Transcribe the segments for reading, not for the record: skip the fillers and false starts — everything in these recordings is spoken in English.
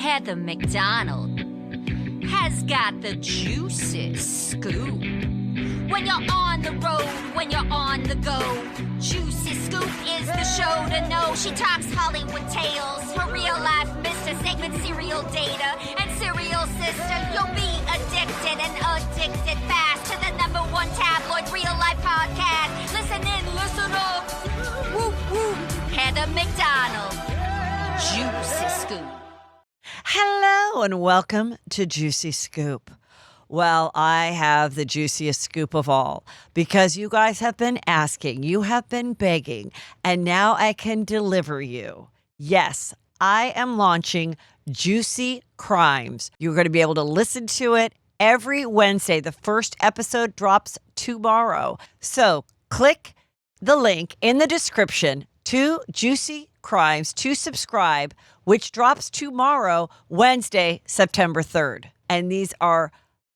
Heather McDonald has got the juiciest scoop. When you're on the road, when you're on the go, Juicy Scoop is the show to know. She talks Hollywood tales, her real life Mr. Segment serial data and serial sister. You'll be addicted and addicted fast to the #1 tabloid real life podcast. Listen in, listen up. Woo woo. Heather McDonald, Juicy Scoop. Hello and welcome to Juicy Scoop. Well, I have the juiciest scoop of all because you guys have been asking, you have been begging, and now I can deliver you. Yes, I am launching Juicy Crimes. You're going to be able to listen to it every Wednesday. The first episode drops tomorrow. So click the link in the description to Juicy Crimes to subscribe, which drops tomorrow, Wednesday, September 3rd. And these are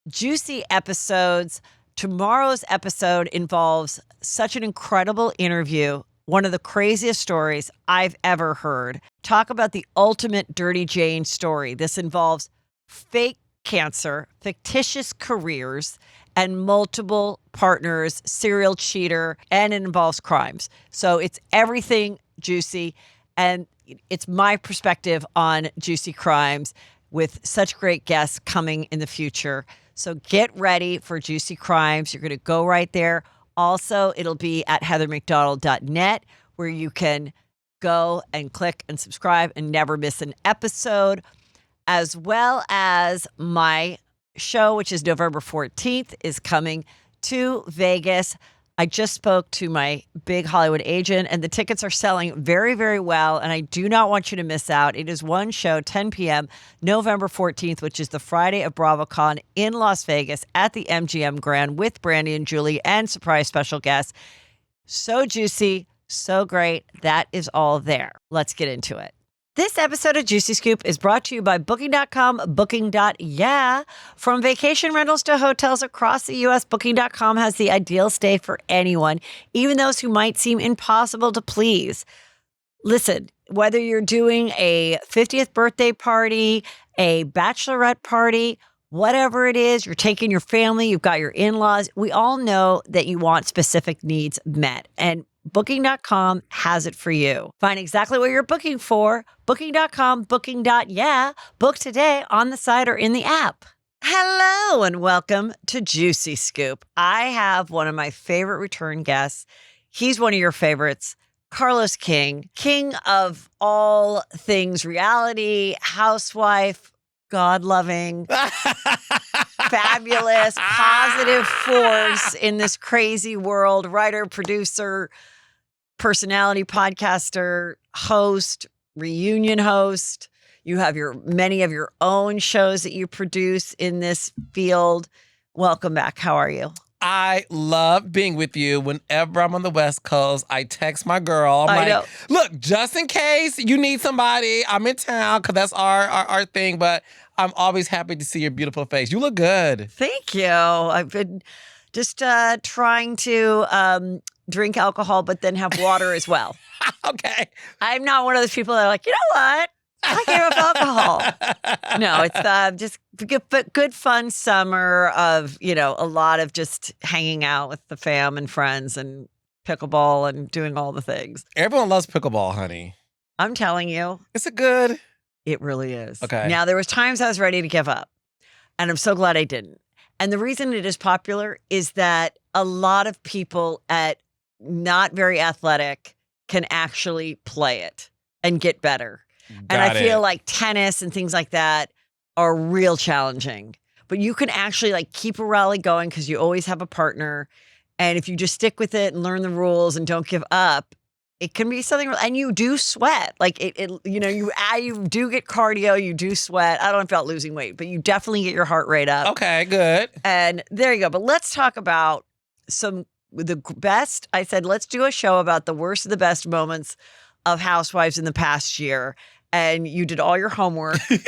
juicy episodes. Tomorrow's episode involves such an incredible interview, one of the craziest stories I've ever heard. Talk about the ultimate Dirty Jane story. This involves fake cancer, fictitious careers, and multiple partners, serial cheater, and it involves crimes. So it's everything juicy, and it's my perspective on Juicy Crimes with such great guests coming in the future. So get ready for Juicy Crimes. You're going to go right there. Also, it'll be at heathermcdonald.net where you can go and click and subscribe and never miss an episode, as well as my show, which is November 14th, is coming to Vegas. I just spoke to my big Hollywood agent, and the tickets are selling very, very well, and I do not want you to miss out. It is one show, 10 p.m., November 14th, which is the Friday of BravoCon in Las Vegas at the MGM Grand with Brandi and Julie and surprise special guests. So juicy, so great. That is all there. Let's get into it. This episode of Juicy Scoop is brought to you by Booking.com, Booking.yeah. From vacation rentals to hotels across the U.S., Booking.com has the ideal stay for anyone, even those who might seem impossible to please. Listen, whether you're doing a 50th birthday party, a bachelorette party, whatever it is, you're taking your family, you've got your in-laws, we all know that you want specific needs met. And Booking.com has it for you. Find exactly what you're booking for. Booking.com, Booking.yeah. Book today on the site or in the app. Hello and welcome to Juicy Scoop. I have one of my favorite return guests. He's one of your favorites, Carlos King, king of all things reality, housewife, God-loving, fabulous, positive force in this crazy world, writer, producer, personality, podcaster, host, reunion host. You have many of your own shows that you produce in this field. Welcome back. How are you? I love being with you. Whenever I'm on the West Coast, I text my girl. I'm like, look, just in case you need somebody, I'm in town because that's our thing. But I'm always happy to see your beautiful face. You look good. Thank you. I've been just trying to drink alcohol, but then have water as well. Okay. I'm not one of those people that are like, you know what? I gave up alcohol. No, it's just good fun summer of, a lot of just hanging out with the fam and friends and pickleball and doing all the things. Everyone loves pickleball, honey. I'm telling you. Is it good? It really is. Okay. Now, there was times I was ready to give up, and I'm so glad I didn't. And the reason it is popular is that a lot of people at not very athletic can actually play it and get better. And I feel like tennis and things like that are real challenging. But you can actually keep a rally going because you always have a partner. And if you just stick with it and learn the rules and don't give up, it can be something. And you do sweat. You do get cardio, you do sweat. I don't know about losing weight, but you definitely get your heart rate up. Okay, good. And there you go. But let's talk about the best. I said, let's do a show about the worst of the best moments of Housewives in the past year. And you did all your homework. And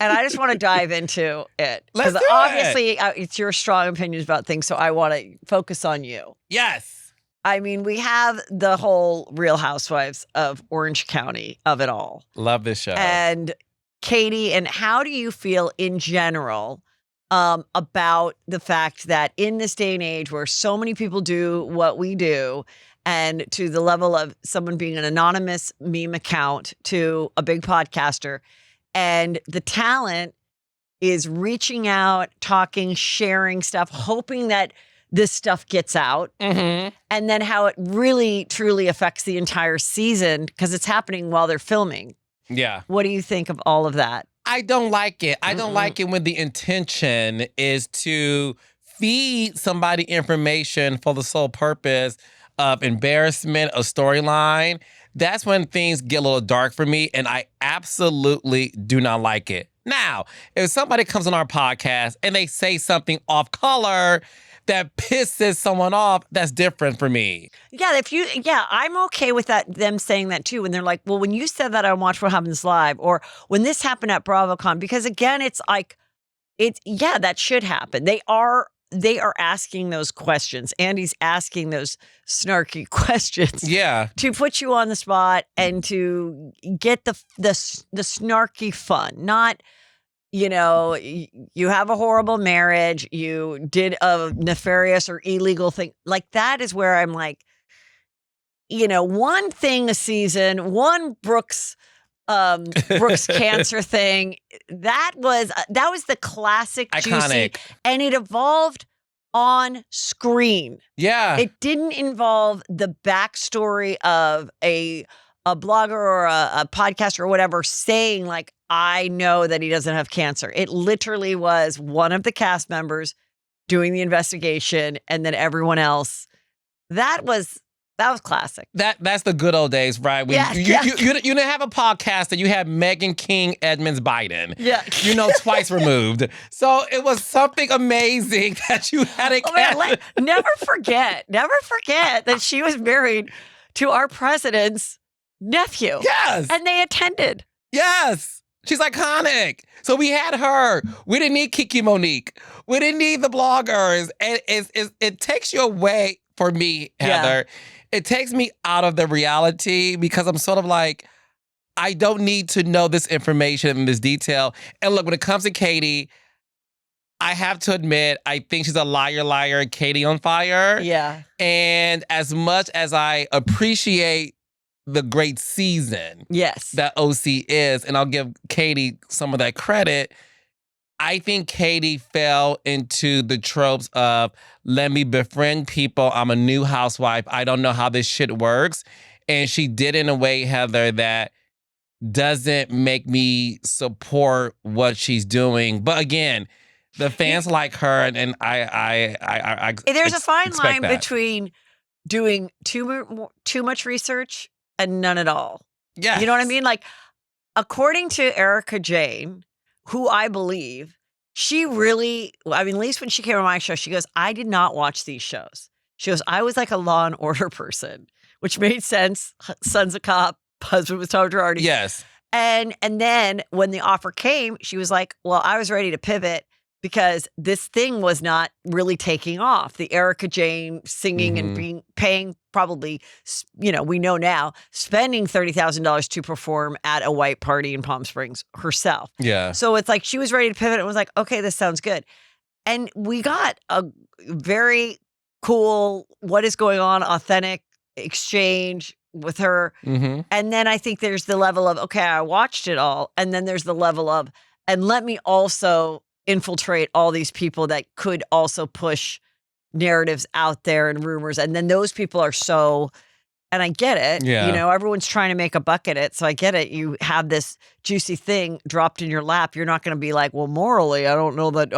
I just want to dive into it. Let's do obviously, it's your strong opinions about things, so I want to focus on you. Yes. I mean, we have the whole Real Housewives of Orange County of it all. Love this show. And Katie, and how do you feel in general about the fact that in this day and age where so many people do what we do, and to the level of someone being an anonymous meme account to a big podcaster, and the talent is reaching out, talking, sharing stuff, hoping that this stuff gets out, and then how it really, truly affects the entire season because it's happening while they're filming. Yeah. What do you think of all of that? I don't like it. I don't like it when the intention is to feed somebody information for the sole purpose of embarrassment, a storyline. That's when things get a little dark for me, and I absolutely do not like it. Now, if somebody comes on our podcast and they say something off color that pisses someone off, that's different for me. Yeah, I'm okay with that. Them saying that too, when they're like, "Well, when you said that on Watch What Happens Live," or when this happened at BravoCon, because again, it's like, that should happen. They are asking those questions. Andy's asking those snarky questions. Yeah, to put you on the spot and to get the snarky fun, not. You have a horrible marriage, you did a nefarious or illegal thing. Like, that is where I'm like, one thing a season, one Brooks cancer thing. That was the classic iconic. Juicy, and it evolved on screen. Yeah. It didn't involve the backstory of a blogger or a podcaster or whatever saying like, I know that he doesn't have cancer. It literally was one of the cast members doing the investigation, and then everyone else. That was classic. That's the good old days, right? When you didn't have a podcast and you had Meghan King Edmonds Biden. Yeah. Twice removed. So it was something amazing that you had a cast. Never forget that she was married to our president's nephew. Yes. And they attended. Yes. She's iconic. So we had her. We didn't need Kiki Monique. We didn't need the bloggers. And it takes you away, for me, Heather. Yeah. It takes me out of the reality because I'm sort of like, I don't need to know this information in this detail. And look, when it comes to Katie, I have to admit, I think she's a liar, Katie on fire. Yeah. And as much as I appreciate the great season that OC is, and I'll give Katie some of that credit, I think Katie fell into the tropes of, let me befriend people. I'm a new housewife. I don't know how this shit works. And she did in a way, Heather, that doesn't make me support what she's doing. But again, the fans like her, and I there's a fine line that. between doing too much research and none at all. Yeah. You know what I mean? Like, according to Erica Jane, who I believe, she really, at least when she came on my show, she goes, I did not watch these shows. She goes, I was like a Law and Order person, which made sense. Son's a cop, husband was Todd Girardi. Yes. And then when the offer came, she was like, well, I was ready to pivot because this thing was not really taking off. The Erica Jane singing and paying probably, we know now, spending $30,000 to perform at a white party in Palm Springs herself. Yeah. So it's like she was ready to pivot and was like, okay, this sounds good. And we got a very cool, what is going on, authentic exchange with her. Mm-hmm. And then I think there's the level of, okay, I watched it all. And then there's the level of, and let me also infiltrate all these people that could also push narratives out there and rumors. And then those people are so, and I get it, everyone's trying to make a buck at it. So I get it. You have this juicy thing dropped in your lap. You're not going to be like, well, morally, I don't know that,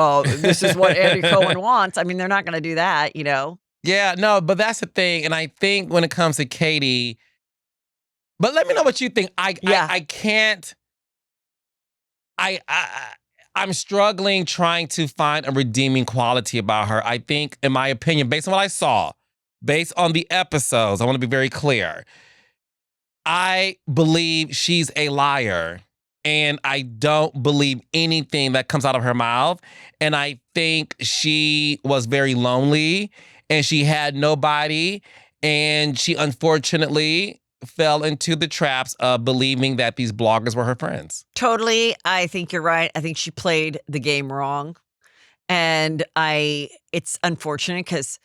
this is what Andy Cohen wants. They're not going to do that, Yeah, no, but that's the thing. And I think when it comes to Katie, but let me know what you think. I can't, I'm struggling trying to find a redeeming quality about her. I think, in my opinion, based on what I saw, based on the episodes, I want to be very clear. I believe she's a liar, and I don't believe anything that comes out of her mouth. And I think she was very lonely, and she had nobody, and she unfortunately fell into the traps of believing that these bloggers were her friends. Totally. I think you're right. I think she played the game wrong. And it's unfortunate because,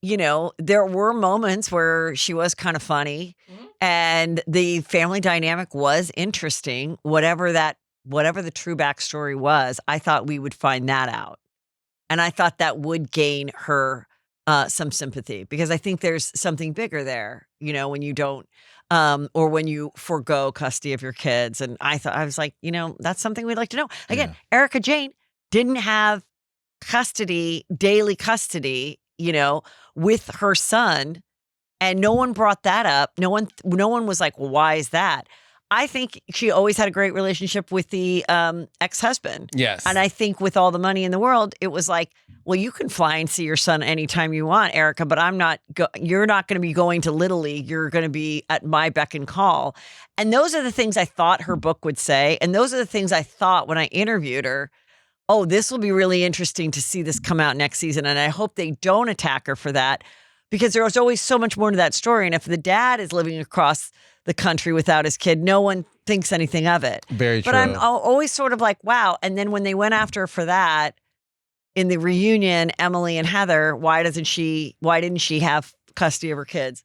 there were moments where she was kind of funny and the family dynamic was interesting. Whatever the true backstory was, I thought we would find that out. And I thought that would gain her some sympathy because I think there's something bigger there, when you don't, or when you forego custody of your kids. And I was like, that's something we'd like to know. Again, Erica Jane didn't have daily custody, with her son. And no one brought that up. No one was like, well, why is that? I think she always had a great relationship with the ex-husband. Yes. And I think with all the money in the world, it was like, well, you can fly and see your son anytime you want, Erica, but you're not going to be going to Little League. You're going to be at my beck and call. And those are the things I thought her book would say. And those are the things I thought when I interviewed her. Oh, this will be really interesting to see this come out next season. And I hope they don't attack her for that because there was always so much more to that story. And if the dad is living across the country without his kid, no one thinks anything of it. Very true. But I'm always sort of like, wow. And then when they went after her for that in the reunion, Emily and Heather, why didn't she have custody of her kids?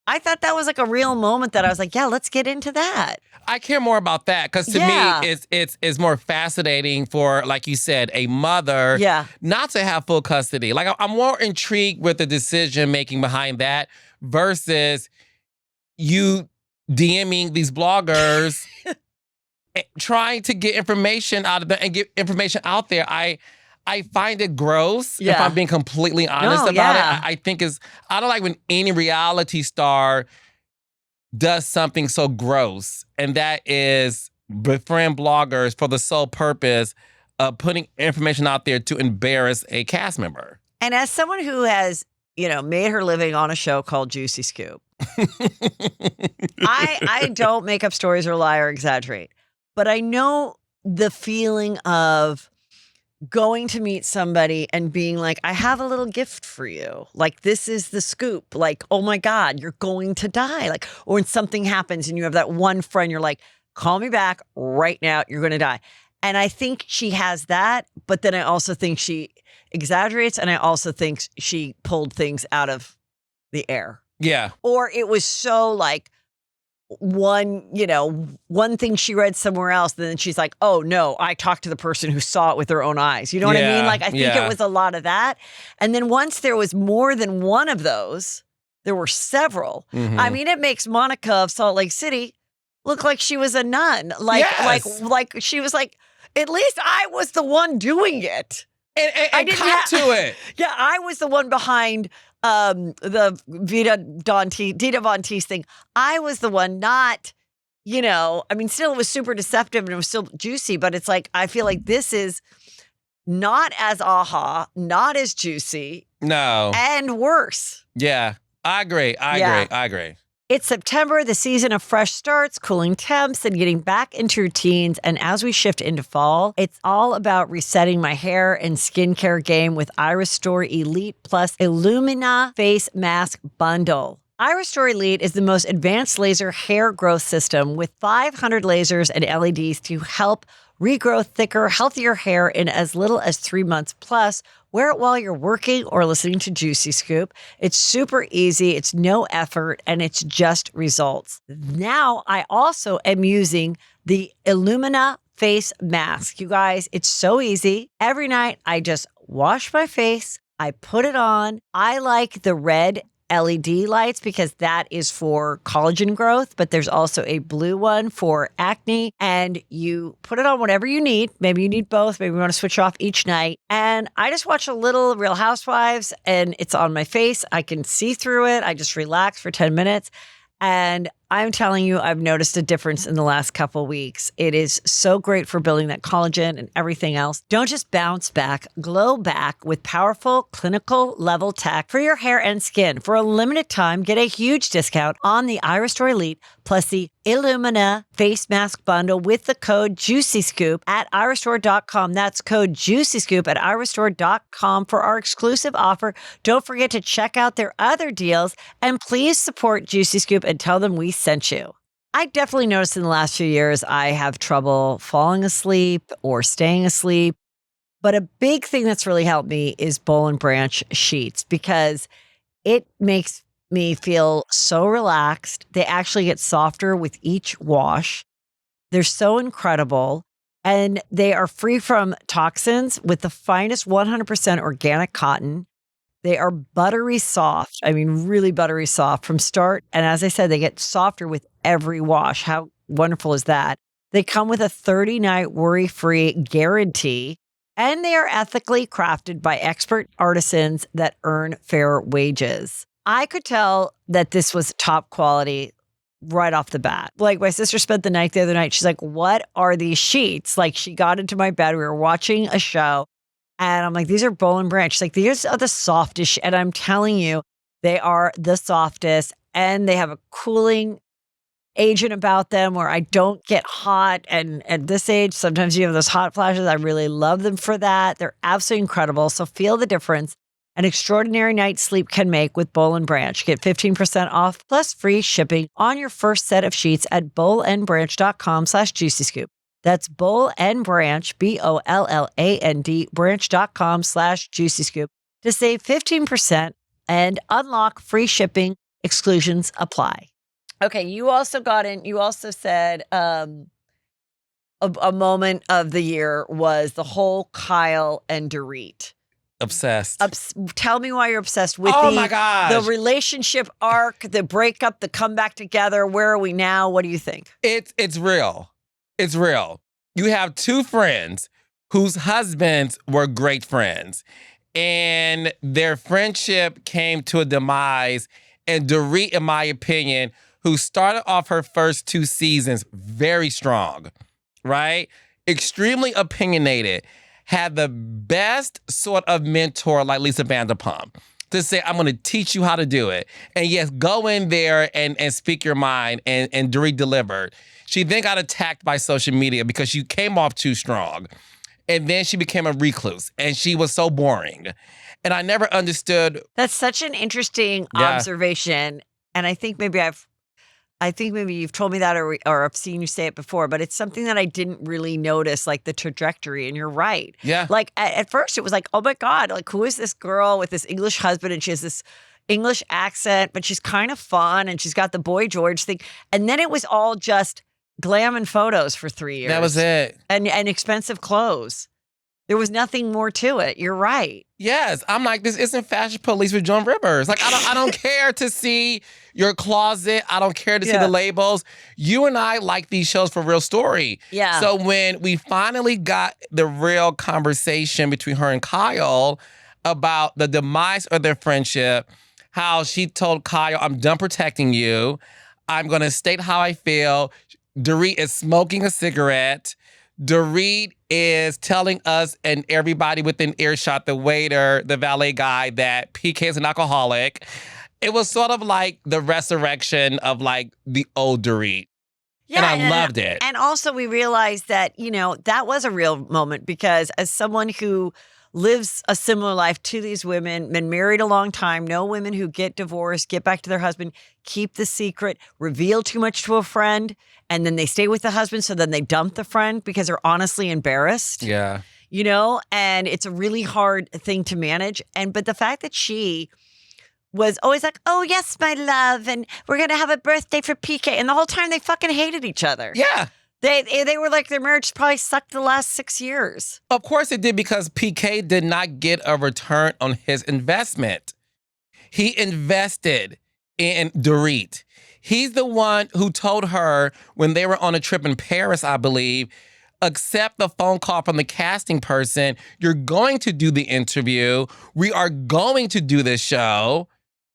I thought that was like a real moment that I was like, yeah, let's get into that. I care more about that because to me, it's more fascinating for, like you said, a mother not to have full custody. Like I'm more intrigued with the decision making behind that versus you DMing these bloggers, trying to get information out of them and get information out there. I find it gross if I'm being completely honest about it. I think I don't like when any reality star does something so gross, and that is befriend bloggers for the sole purpose of putting information out there to embarrass a cast member. And as someone who has, made her living on a show called Juicy Scoop, I don't make up stories or lie or exaggerate, but I know the feeling of going to meet somebody and being like, I have a little gift for you. Like, this is the scoop. Like, oh my God, you're going to die. Like, or when something happens and you have that one friend, you're like, call me back right now. You're going to die. And I think she has that. But then I also think she exaggerates. And I also think she pulled things out of the air. Yeah. Or it was so like, one thing she read somewhere else, then she's like, oh no, I talked to the person who saw it with their own eyes. You know what I mean? Like, I think it was a lot of that. And then once there was more than one of those, there were several. Mm-hmm. I mean, it makes Monica of Salt Lake City look like she was a nun. Like she was like, at least I was the one doing it. And I didn't have to it. Yeah, I was the one behind the Dita Von Teese thing. I was the one, not, still it was super deceptive and it was still juicy, but it's like, I feel like this is not as not as juicy. No. And worse. Yeah, I agree. I agree. It's September, the season of fresh starts, cooling temps, and getting back into routines. And as we shift into fall, it's all about resetting my hair and skincare game with IRestore Elite Plus Illumina Face Mask Bundle. IRestore Elite is the most advanced laser hair growth system with 500 lasers and LEDs to help regrow thicker, healthier hair in as little as 3 months. Plus, wear it while you're working or listening to Juicy Scoop. It's super easy, it's no effort, and it's just results. Now, I also am using the Illumina Face Mask. You guys, it's so easy. Every night, I just wash my face, I put it on. I like the red LED lights because that is for collagen growth, but there's also a blue one for acne, and you put it on whatever you need. Maybe you need both. Maybe you want to switch off each night. And I just watch a little Real Housewives and it's on my face. I can see through it. I just relax for 10 minutes. And I'm telling you, I've noticed a difference in the last couple weeks. It is so great for building that collagen and everything else. Don't just bounce back, glow back with powerful clinical level tech for your hair and skin. For a limited time, get a huge discount on the IRestore Elite plus the Illumina face mask bundle with the code JuicyScoop at IRestore.com. That's code JuicyScoop at IRestore.com for our exclusive offer. Don't forget to check out their other deals and please support Juicy Scoop and tell them we sent you. I definitely noticed in the last few years I have trouble falling asleep or staying asleep. But a big thing that's really helped me is Boll and Branch sheets because it makes me feel so relaxed. They actually get softer with each wash. They're so incredible. And they are free from toxins with the finest 100% organic cotton. They are buttery soft. I mean, really buttery soft from start. And as I said, they get softer with every wash. How wonderful is that? They come with a 30-night worry-free guarantee. And they are ethically crafted by expert artisans that earn fair wages. I could tell that this was top quality right off the bat. Like my sister spent the night the other night. She's like, what are these sheets? Like she got into my bed. We were watching a show and I'm like, these are Boll and Branch. She's like, these are the softest. And I'm telling you, they are the softest and they have a cooling agent about them where I don't get hot. And at this age, sometimes you have those hot flashes. I really love them for that. They're absolutely incredible. So feel the difference an extraordinary night's sleep can make with Boll and Branch. Get 15% off plus free shipping on your first set of sheets at bollandbranch.com/juicyscoop. That's Boll and Branch, BOLLAND, branch.com/juicyscoop to save 15% and unlock free shipping. Exclusions apply. Okay, you also said a moment of the year was the whole Kyle and Dorit. Obsessed. Tell me why you're obsessed with my gosh. the relationship arc, the breakup, the comeback together. Where are we now? What do you think? It's real. It's real. You have two friends whose husbands were great friends, and their friendship came to a demise. And Dorit, in my opinion, who started off her first 2 seasons very strong, right? Extremely opinionated, had the best sort of mentor like Lisa Vanderpump to say, I'm going to teach you how to do it. And yes, go in there and speak your mind. And Dorit delivered. She then got attacked by social media because she came off too strong. And then she became a recluse and she was so boring. And I never understood. That's such an interesting observation. And I think maybe you've told me that or I've seen you say it before, but it's something that I didn't really notice, like the trajectory. And you're right. Yeah. Like at first it was like, oh my God, like who is this girl with this English husband? And she has this English accent, but she's kind of fun and she's got the Boy George thing. And then it was all just glam and photos for 3 years. That was it. And expensive clothes. There was nothing more to it. You're right. Yes, I'm like, this isn't Fashion Police with Joan Rivers. Like, I don't care to see your closet. I don't care to see the labels. You and I like these shows for real story. Yeah. So when we finally got the real conversation between her and Kyle about the demise of their friendship, how she told Kyle, I'm done protecting you. I'm going to state how I feel. Dorit is smoking a cigarette. Dorit is telling us and everybody within earshot, the waiter, the valet guy, that PK is an alcoholic. It was sort of like the resurrection of like the old Dorit. Yeah, and I loved it. And also we realized that, that was a real moment because as someone who lives a similar life to these women, been married a long time, know women who get divorced, get back to their husband, keep the secret, reveal too much to a friend, and then they stay with the husband, so then they dump the friend because they're honestly embarrassed. Yeah. And it's a really hard thing to manage. But the fact that she was always like, oh, yes, my love, and we're going to have a birthday for PK. And the whole time they fucking hated each other. Yeah. They were like, their marriage probably sucked the last 6 years. Of course it did, because PK did not get a return on his investment. He invested in Dorit. He's the one who told her when they were on a trip in Paris, I believe, accept the phone call from the casting person. You're going to do the interview. We are going to do this show.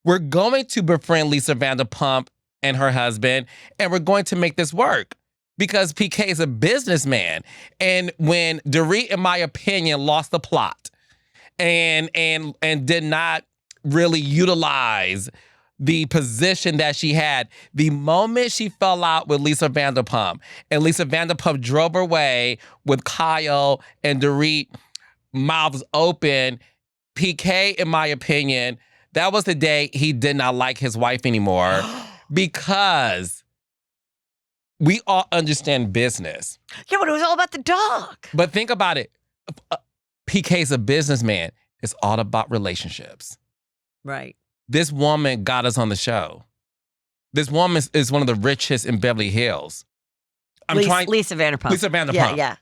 We're going to befriend Lisa Vanderpump and her husband, and we're going to make this work. Because PK is a businessman. And when Dorit, in my opinion, lost the plot and did not really utilize the position that she had. The moment she fell out with Lisa Vanderpump, and Lisa Vanderpump drove her away with Kyle and Dorit, mouths open, PK, in my opinion, that was the day he did not like his wife anymore because we all understand business. Yeah, but it was all about the dog. But think about it. PK's a businessman. It's all about relationships. Right. This woman got us on the show. This woman is one of the richest in Beverly Hills. Lisa Vanderpump. Lisa Vanderpump. Yeah.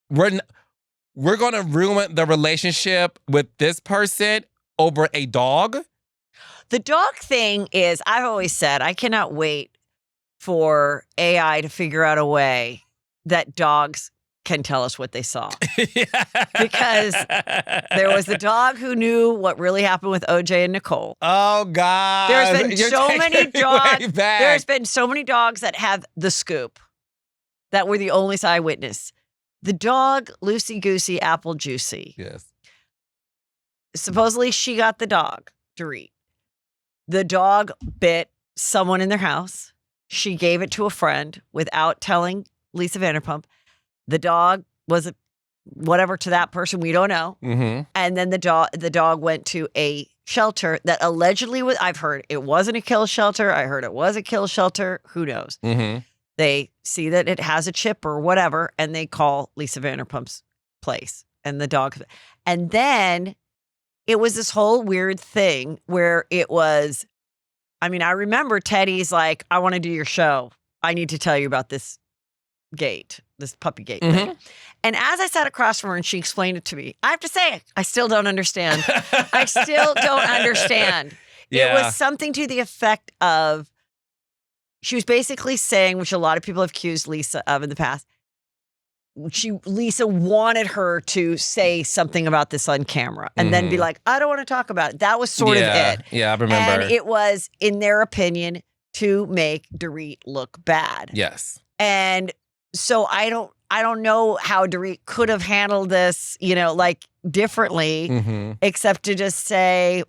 We're going to ruin the relationship with this person over a dog? The dog thing is, I've always said, I cannot wait for AI to figure out a way that dogs can tell us what they saw. Because there was the dog who knew what really happened with OJ and Nicole. Oh, God. There's been so many dogs. There's been so many dogs that have the scoop that were the only eyewitness. The dog, Loosey Goosey, Apple Juicy. Yes. Supposedly she got the dog, Dorit. The dog bit someone in their house. She gave it to a friend without telling Lisa Vanderpump. The dog was whatever to that person, we don't know. Mm-hmm. And then the dog went to a shelter that allegedly was, I've heard it wasn't a kill shelter. I heard it was a kill shelter. Who knows? Mm-hmm. They see that it has a chip or whatever, and they call Lisa Vanderpump's place and the dog. And then it was this whole weird thing where it was, I mean, I remember Teddy's like, I want to do your show. I need to tell you about this gate, this puppy gate Mm-hmm. thing. And as I sat across from her and she explained it to me, I have to say, I still don't understand. I still don't understand. Yeah. It was something to the effect of, she was basically saying, which a lot of people have accused Lisa of in the past, Lisa wanted her to say something about this on camera and then be like, I don't want to talk about it. That was sort of it. Yeah, I remember. And it was, in their opinion, to make Dorit look bad. Yes. And so I don't know how Dorit could have handled this, like differently, except to just say,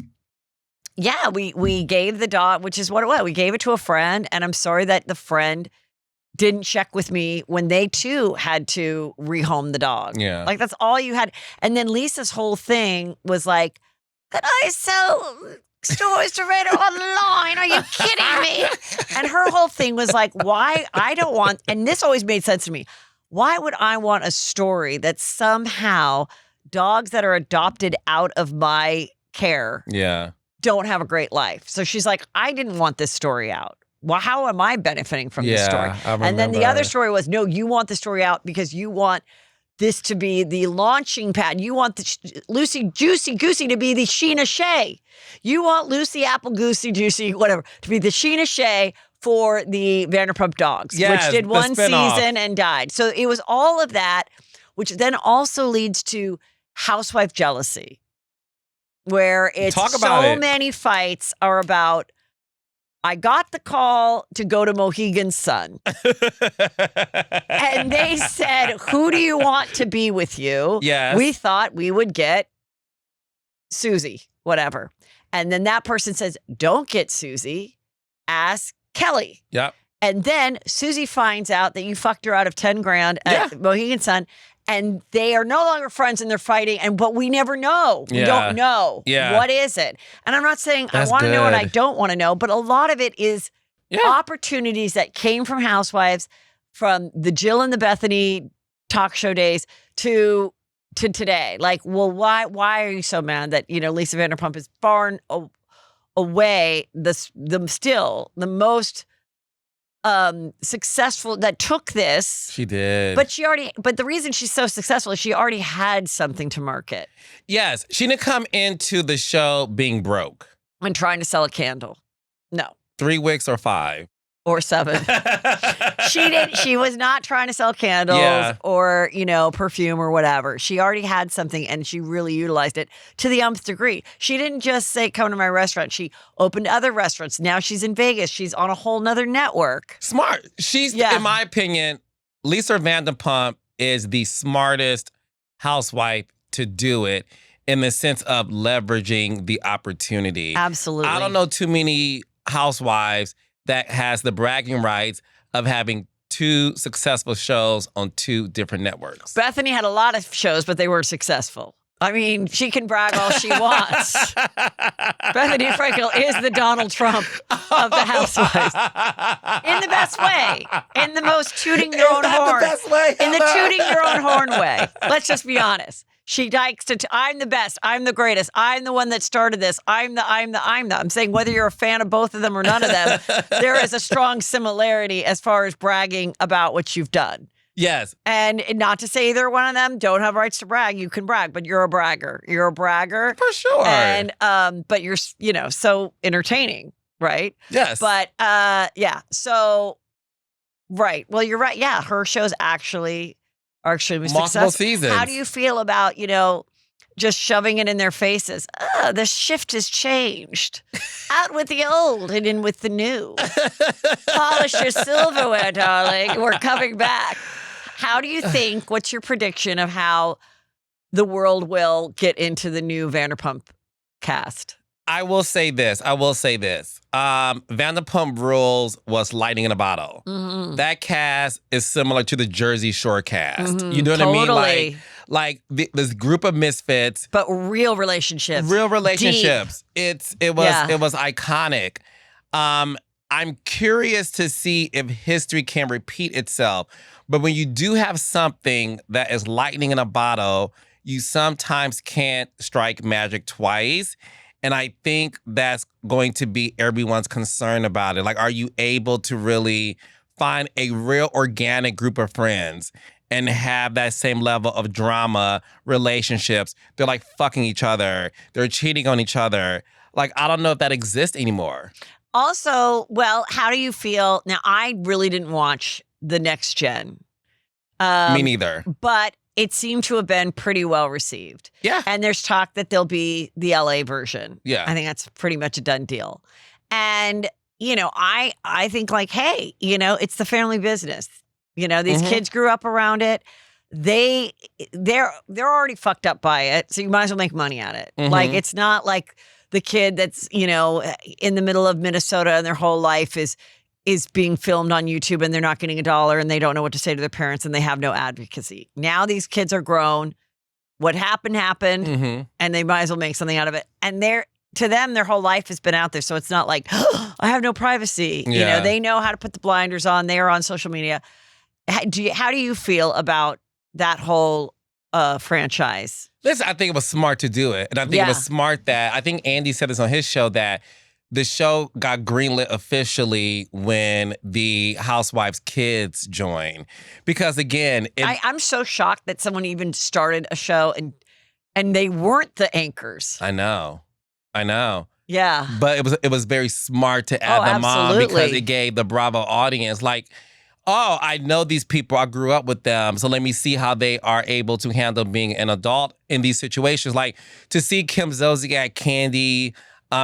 yeah, we gave the dog, which is what it was. We gave it to a friend, and I'm sorry that the friend didn't check with me when they too had to rehome the dog. Yeah. Like that's all you had. And then Lisa's whole thing was like, that I sell stories to read online. Are you kidding me? And her whole thing was like, why I don't want, and this always made sense to me. Why would I want a story that somehow dogs that are adopted out of my care don't have a great life? So she's like, I didn't want this story out. Well, how am I benefiting from this story? And then the other story was, no, you want the story out because you want this to be the launching pad. You want the Lucy Juicy Goosey to be the Sheena Shea. You want Lucy Apple Goosey Juicy, whatever, to be the Sheena Shea for the Vanderpump Dogs, which did one season and died. So it was all of that, which then also leads to housewife jealousy, where it's many fights are about, I got the call to go to Mohegan's Sun. And they said, who do you want to be with you? Yes. We thought we would get Susie, whatever. And then that person says, don't get Susie, ask Kelly. Yep. And then Susie finds out that you fucked her out of 10 grand at Mohegan Sun. And they are no longer friends and they're fighting. But we never know. We don't know. Yeah. What is it? And I'm not saying That's I want to know and I good. don't want to know, but a lot of it is opportunities that came from Housewives, from the Jill and the Bethany talk show days to today. Like, well, why are you so mad that, Lisa Vanderpump is far and away the most successful that took this. She did. But the reason she's so successful is she already had something to market. Yes. She didn't come into the show being broke. And trying to sell a candle. No. 3 weeks or 5. Or 7. She was not trying to sell candles or, perfume or whatever. She already had something and she really utilized it to the nth degree. She didn't just say, come to my restaurant. She opened other restaurants. Now she's in Vegas. She's on a whole nother network. Smart. She's, in my opinion, Lisa Vanderpump is the smartest housewife to do it. in the sense of leveraging the opportunity. Absolutely. I don't know too many housewives that has the bragging rights of having 2 successful shows on 2 different networks. Bethany had a lot of shows, but they weren't successful. I mean, she can brag all she wants. Bethany Frankel is the Donald Trump of the housewives. In the best way. In the most tooting your own horn. The best way, in the tooting your own horn way. Let's just be honest. She likes to, I'm the best. I'm the greatest. I'm the one that started this. I'm the. I'm saying whether you're a fan of both of them or none of them, there is a strong similarity as far as bragging about what you've done. Yes. And not to say either one of them don't have rights to brag. You can brag, but you're a bragger. You're a bragger. For sure. And, but you're, so entertaining, right? Yes. But, yeah. So, right. Well, you're right. Yeah. Her shows are extremely multiple successful. seasons. How do you feel about, just shoving it in their faces? The shift has changed. Out with the old and in with the new. Polish your silverware, darling. We're coming back. How do you think, what's your prediction of how the world will get into the new Vanderpump cast? I will say this. Vanderpump Rules was lightning in a bottle. Mm-hmm. That cast is similar to the Jersey Shore cast. Mm-hmm. You know what I mean? Like this group of misfits, but real relationships. Deep. It was iconic. I'm curious to see if history can repeat itself. But when you do have something that is lightning in a bottle, you sometimes can't strike magic twice. And I think that's going to be everyone's concern about it. Like, are you able to really find a real organic group of friends and have that same level of drama, relationships? They're like fucking each other. They're cheating on each other. Like, I don't know if that exists anymore. Also, well, how do you feel? Now, I really didn't watch the Next Gen. Me neither. But it seemed to have been pretty well received. Yeah. And there's talk that there'll be the LA version. Yeah. I think that's pretty much a done deal. And, I think like, hey, it's the family business. These kids grew up around it. They're already fucked up by it. So you might as well make money at it. Mm-hmm. Like, it's not like the kid that's, in the middle of Minnesota and their whole life is being filmed on YouTube and they're not getting $1 and they don't know what to say to their parents and they have no advocacy. Now these kids are grown. What happened, mm-hmm. and they might as well make something out of it. And to them, their whole life has been out there. So it's not like, I have no privacy. Yeah. They know how to put the blinders on. They are on social media. How do you feel about that whole franchise? Listen, I think it was smart to do it. And I think it was smart I think Andy said this on his show that the show got greenlit officially when the Housewives' kids joined. Because again, I'm so shocked that someone even started a show and they weren't the anchors. I know. Yeah. But it was very smart to add them on because it gave the Bravo audience like, oh, I know these people. I grew up with them. So let me see how they are able to handle being an adult in these situations. Like to see Kim Zolciak, Candy,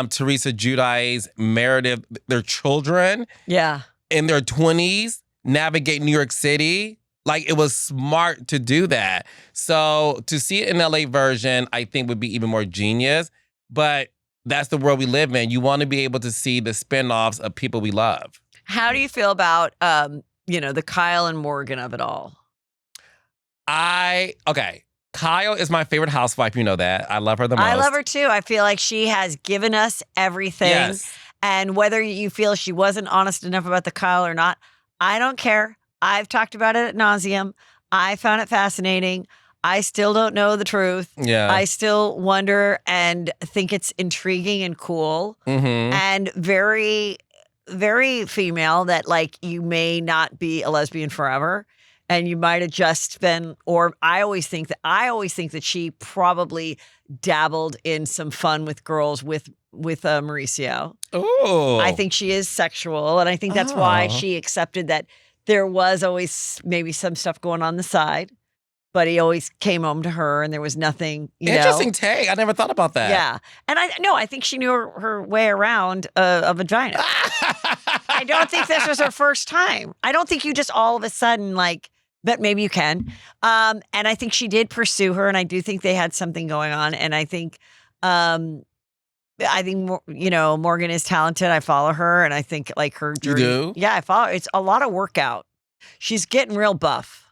Teresa Giudice, Meredith, their children in their 20s navigate New York City. Like, it was smart to do that. So to see it in LA version, I think would be even more genius. But that's the world we live in. You want to be able to see the spinoffs of people we love. How do you feel about, the Kyle and Morgan of it all? Kyle is my favorite housewife. You know that. I love her the most. I love her too. I feel like she has given us everything. Yes. And whether you feel she wasn't honest enough about the Kyle or not, I don't care. I've talked about it ad nauseum. I found it fascinating. I still don't know the truth. Yeah. I still wonder and think it's intriguing and cool mm-hmm. and very, very female that like you may not be a lesbian forever. And you might have just been, or I always think that she probably dabbled in some fun with girls with Mauricio. Oh, I think she is sexual, and I think that's why she accepted that there was always maybe some stuff going on the side, but he always came home to her, and there was nothing. Interesting take. I never thought about that. Yeah, and I think she knew her way around a vagina. I don't think this was her first time. I don't think you just all of a sudden like but maybe you can. And I think she did pursue her, and I do think they had something going on. And I think, Morgan is talented. I follow her, and I think like her journey. You do? Yeah, I follow. It's a lot of workout. She's getting real buff.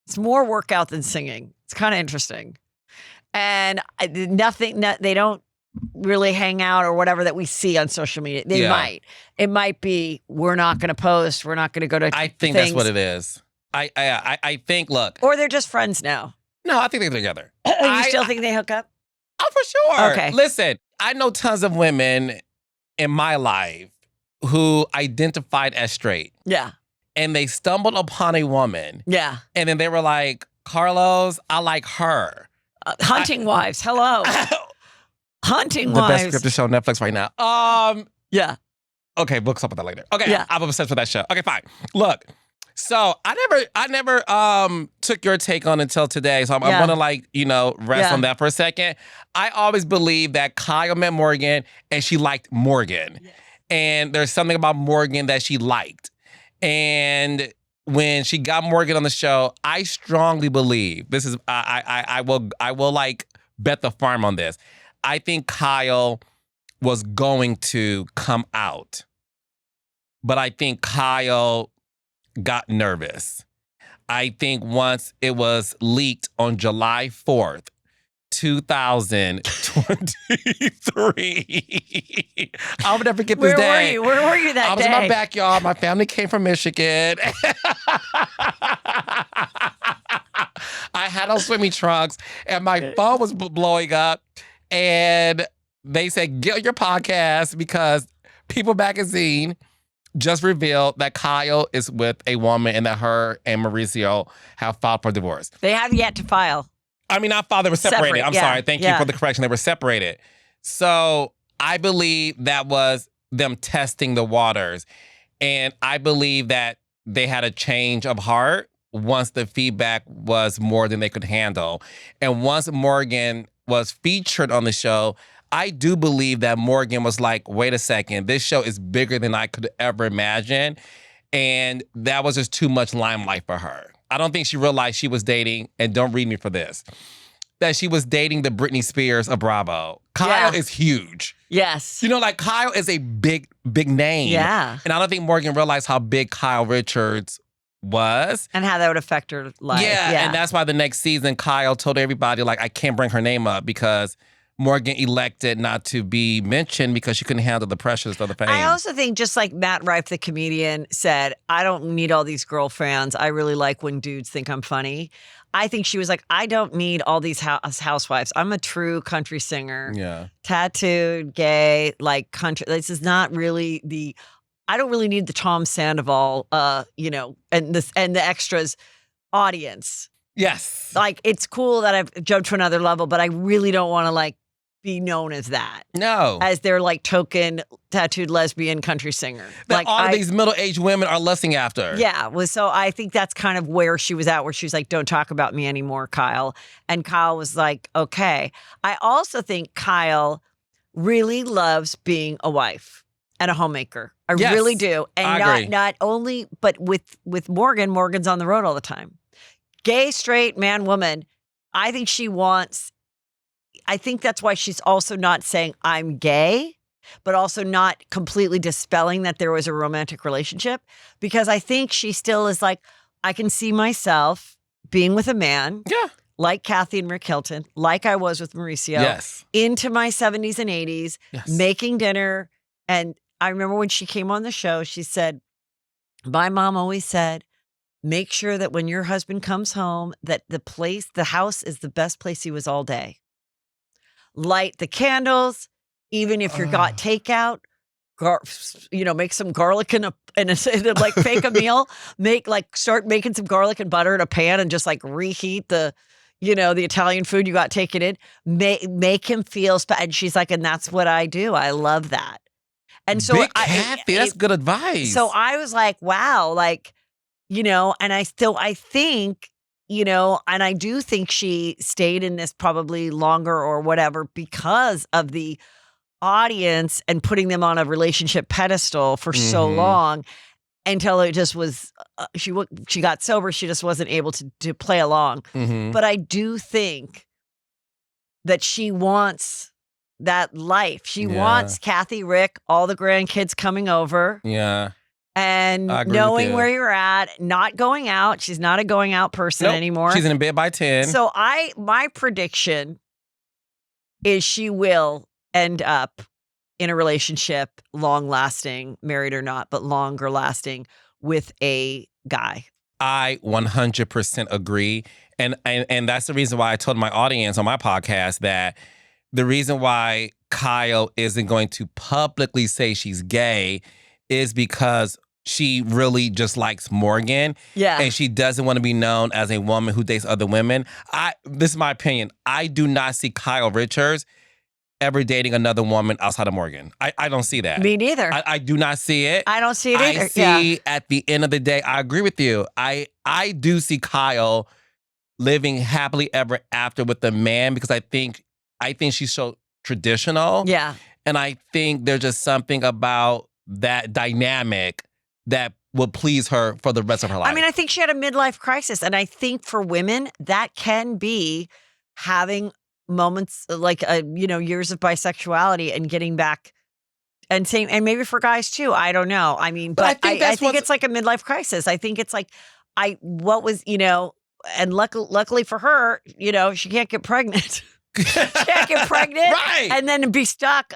It's more workout than singing. It's kind of interesting. And they don't really hang out or whatever that we see on social media. They might. It might be, we're not going to post. We're not going to go to I think things. that's what it is. I think, look. Or they're just friends now. No, I think they're together. You still think they hook up? Oh, for sure. Okay. Listen, I know tons of women in my life who identified as straight. Yeah. And they stumbled upon a woman. Yeah. And then they were like, Carlos, I like her. Hunting Wives. Hello. Hunting Wives. The best scripted show on Netflix right now. Yeah. Okay, we'll talk about that later. Okay, yeah. I'm obsessed with that show. Okay, fine. Look, so I never took your take on until today. So I'm gonna rest on that for a second. I always believed that Kyle met Morgan and she liked Morgan. Yes. And there's something about Morgan that she liked. And when she got Morgan on the show, I strongly believe this is I will like bet the farm on this. I think Kyle was going to come out, but I think Kyle got nervous. I think once it was leaked on July 4th, 2023. I'll never get this day. Where were you that day? I was in my backyard. My family came from Michigan. I had on swimming trunks, and my phone was blowing up. And they said, get on your podcast because People Magazine just revealed that Kyle is with a woman and that her and Mauricio have filed for divorce. They have yet to file. I mean, not filed, they were separated. I'm sorry. Thank you for the correction. They were separated. So I believe that was them testing the waters. And I believe that they had a change of heart once the feedback was more than they could handle. And once Morgan was featured on the show, I do believe that Morgan was like, wait a second, this show is bigger than I could ever imagine. And that was just too much limelight for her. I don't think she realized she was dating, and don't read me for this, that she was dating the Britney Spears of Bravo. Kyle is huge. Yes. You know, like Kyle is a big name. Yeah. And I don't think Morgan realized how big Kyle Richards was. And how that would affect her life. Yeah. And that's why the next season, Kyle told everybody, like, I can't bring her name up because Morgan elected not to be mentioned because she couldn't handle the pressures of the fame. I also think, just like Matt Rife, the comedian, said, I don't need all these girlfriends. I really like when dudes think I'm funny. I think she was like, I don't need all these housewives. I'm a true country singer. Yeah. Tattooed, gay, like country. This is not really I don't really need the Tom Sandoval, and the extras audience. Yes. Like, it's cool that I've jumped to another level, but I really don't want to, like, be known as that. No. As their, like, token tattooed lesbian country singer. That like, all these middle-aged women are lusting after. Yeah. So I think that's kind of where she was at, where she was like, don't talk about me anymore, Kyle. And Kyle was like, okay. I also think Kyle really loves being a wife and a homemaker. I really do. And I agree. not only, but with Morgan's on the road all the time. Gay, straight, man, woman. I think that's why she's also not saying I'm gay, but also not completely dispelling that there was a romantic relationship, because I think she still is like, I can see myself being with a man. Yeah. Like Kathy and Rick Hilton, like I was with Mauricio. Yes. Into my 70s and 80s, making dinner. And I remember when she came on the show, she said, my mom always said, make sure that when your husband comes home, that the house is the best place he was all day. Light the candles, even if you got takeout. Make some garlic in a like fake a meal. Start making some garlic and butter in a pan and just like reheat the Italian food you got taken in. Make him feel special. And she's like, and that's what I do. I love that. And so Kathy, that's good advice. So I was like, wow, like. And I think, and I do think she stayed in this probably longer or whatever because of the audience and putting them on a relationship pedestal for so long. until it just was, she got sober. She just wasn't able to play along. Mm-hmm. But I do think that she wants that life. She wants Kathy, Rick, all the grandkids coming over. Yeah. And knowing where you're at, not going out. She's not a going out person anymore. She's in bed by 10. So my prediction is she will end up in a relationship, long lasting, married or not, but longer lasting with a guy. I 100% agree. And that's the reason why I told my audience on my podcast that the reason why Kyle isn't going to publicly say she's gay is because she really just likes Morgan. Yeah. And she doesn't want to be known as a woman who dates other women. This is my opinion. I do not see Kyle Richards ever dating another woman outside of Morgan. I don't see that. Me neither. I do not see it. I don't see it either. I see at the end of the day, I agree with you. I do see Kyle living happily ever after with a man because I think she's so traditional. Yeah. And I think there's just something about that dynamic that would please her for the rest of her life. I mean, I think she had a midlife crisis. And I think for women, that can be having moments like, years of bisexuality and getting back and saying, and maybe for guys too, I don't know. I mean, but I think it's like a midlife crisis. I think it's like, and luckily for her, she can't get pregnant. She can't get pregnant. Right. And then be stuck,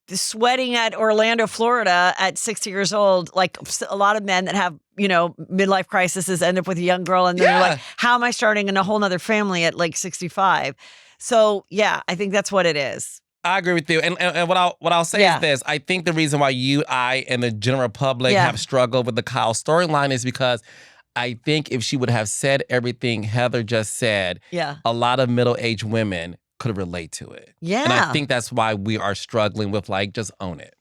sweating at Orlando, Florida at 60 years old. Like a lot of men that have, midlife crises end up with a young girl. And then they're like, how am I starting in a whole nother family at like 65? So yeah, I think that's what it is. I agree with you. And what I'll say is this. I think the reason why you, I, and the general public have struggled with the Kyle storyline is because I think if she would have said everything Heather just said, a lot of middle-aged women could relate to it. Yeah. And I think that's why we are struggling with just own it.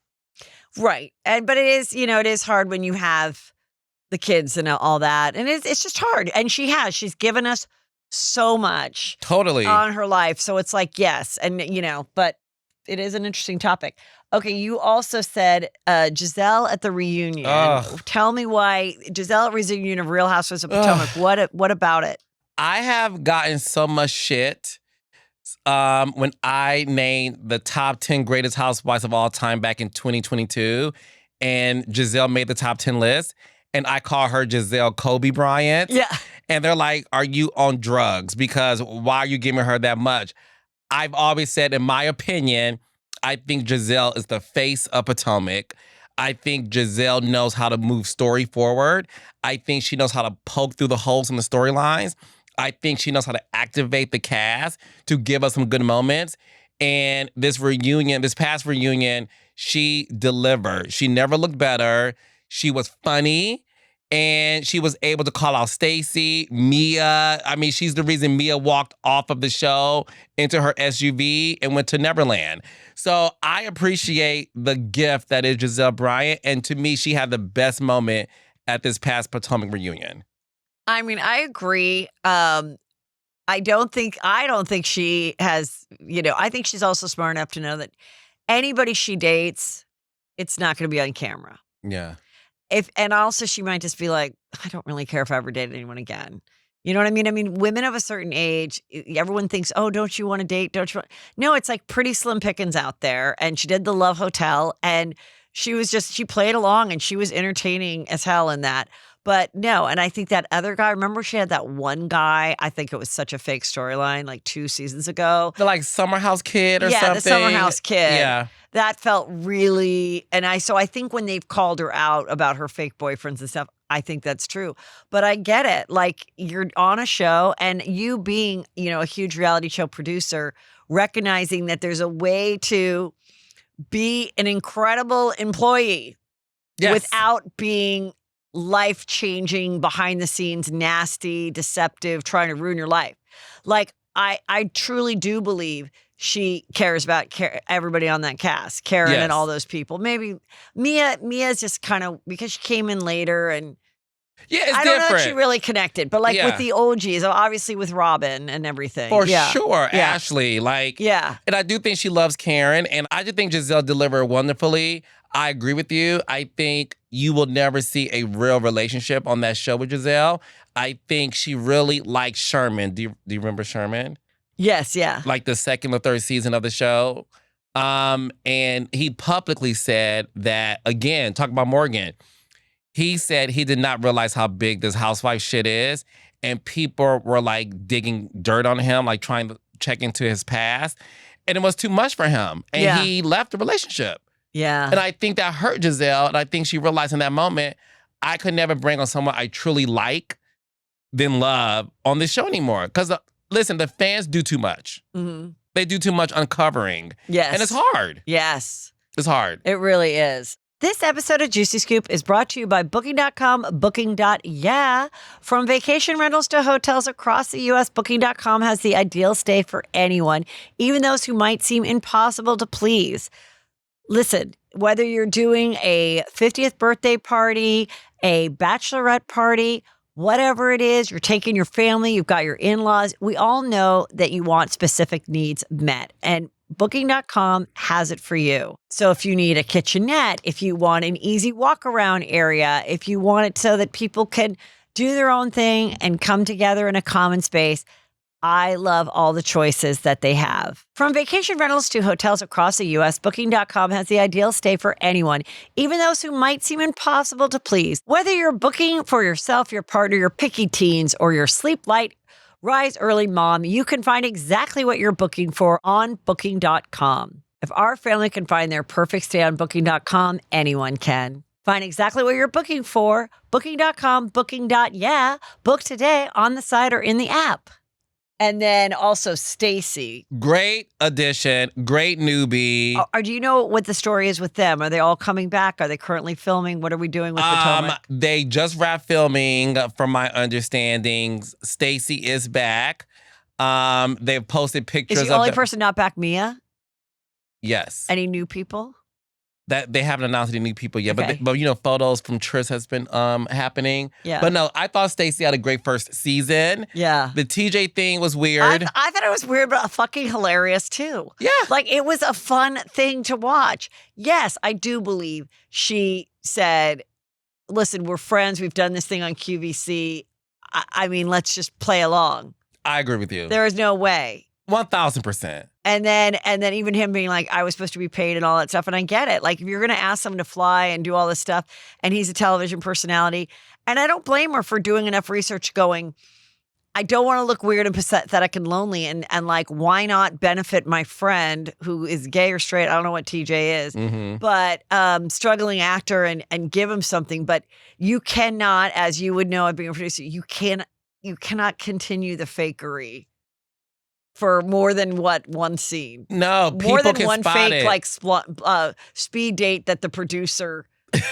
Right. But it is, it is hard when you have the kids and all that. And it's just hard. And she's given us so much on her life. So it's like, yes. And, but it is an interesting topic. Okay, you also said Giselle at the reunion. Tell me why Giselle at reunion of Real Housewives of Potomac. What about it? I have gotten so much shit when I named the top 10 greatest housewives of all time back in 2022, and Giselle made the top 10 list, and I call her Giselle Kobe Bryant. Yeah. And they're like, are you on drugs? Because why are you giving her that much? I've always said, in my opinion, I think Giselle is the face of Potomac. I think Giselle knows how to move story forward. I think she knows how to poke through the holes in the storylines. I think she knows how to activate the cast to give us some good moments. And this past reunion, she delivered. She never looked better. She was funny. And she was able to call out Stacey, Mia. I mean, she's the reason Mia walked off of the show into her SUV and went to Neverland. So I appreciate the gift that is Giselle Bryant. And to me, she had the best moment at this past Potomac reunion. I mean, I agree. I don't think she has, I think she's also smart enough to know that anybody she dates, it's not going to be on camera. Yeah. And also she might just be like, I don't really care if I ever date anyone again. You know what I mean? I mean, women of a certain age, everyone thinks, oh, don't you want to date? No, it's like pretty slim pickings out there. And she did the Love Hotel and she played along and she was entertaining as hell in that. But no, and I think that other guy, remember she had that one guy, I think it was such a fake storyline like 2 seasons ago. The Summer House Kid or something? Yeah, the Summer House Kid. Yeah. That felt really, so I think when they've called her out about her fake boyfriends and stuff, I think that's true. But I get it. Like, you're on a show and you being, a huge reality show producer, recognizing that there's a way to be an incredible employee without being life-changing, behind-the-scenes, nasty, deceptive, trying to ruin your life. Like, I truly do believe she cares about everybody on that cast, Karen and all those people. Maybe Mia's just kind of, because she came in later and I don't know if she really connected, but with the OGs, obviously with Robin and everything. For sure, Ashley. And I do think she loves Karen, and I just think Giselle delivered wonderfully. I agree with you. I think you will never see a real relationship on that show with Giselle. I think she really liked Sherman. Do you remember Sherman? Yes, yeah. Like the second or third season of the show. And he publicly said that, again, talk about Morgan. He said he did not realize how big this housewife shit is. And people were like digging dirt on him, like trying to check into his past. And it was too much for him. And he left the relationship. Yeah. And I think that hurt Giselle. And I think she realized in that moment, I could never bring on someone I truly like, then love on this show anymore. Because listen, the fans do too much. Mm-hmm. They do too much uncovering. Yes. And it's hard. Yes. It's hard. It really is. This episode of Juicy Scoop is brought to you by Booking.com, Booking.yeah. From vacation rentals to hotels across the U.S., Booking.com has the ideal stay for anyone, even those who might seem impossible to please. Listen, whether you're doing a 50th birthday party, a bachelorette party, whatever it is, you're taking your family, you've got your in-laws, we all know that you want specific needs met. And Booking.com has it for you. So if you need a kitchenette, if you want an easy walk-around area, if you want it so that people can do their own thing and come together in a common space, I love all the choices that they have. From vacation rentals to hotels across the U.S., Booking.com has the ideal stay for anyone, even those who might seem impossible to please. Whether you're booking for yourself, your partner, your picky teens, or your sleep light, rise early mom, you can find exactly what you're booking for on Booking.com. If our family can find their perfect stay on Booking.com, anyone can. Find exactly what you're booking for. Booking.com, Booking.yeah. Book today on the site or in the app. And then also Stacy. Great addition. Great newbie. Do you know what the story is with them? Are they all coming back? Are they currently filming? What are we doing with Potomac? They just wrapped filming, from my understanding. Stacy is back. They've posted pictures of Is the only person not back Mia? Yes. Any new people? That they haven't announced any new people yet, Okay. but you know, photos from Tris has been happening. Yeah. But no, I thought Stacey had a great first season. Yeah. The TJ thing was weird. I thought it was weird, but fucking hilarious too. Yeah. Like it was a fun thing to watch. Yes, I do believe she said, listen, we're friends. We've done this thing on QVC. I mean, let's just play along. I agree with you. There is no way. 1000%. And then even him being like, I was supposed to be paid and all that stuff. And I get it. Like, if you're going to ask someone to fly and do all this stuff, and he's a television personality, and I don't blame her for doing enough research going, I don't want to look weird and pathetic and lonely. And like, why not benefit my friend who is gay or straight? I don't know what TJ is, but struggling actor and give him something. But you cannot, as you would know, being a producer, you cannot continue the fakery for more than one scene. No, people more than can one spot fake it. like speed date that the producer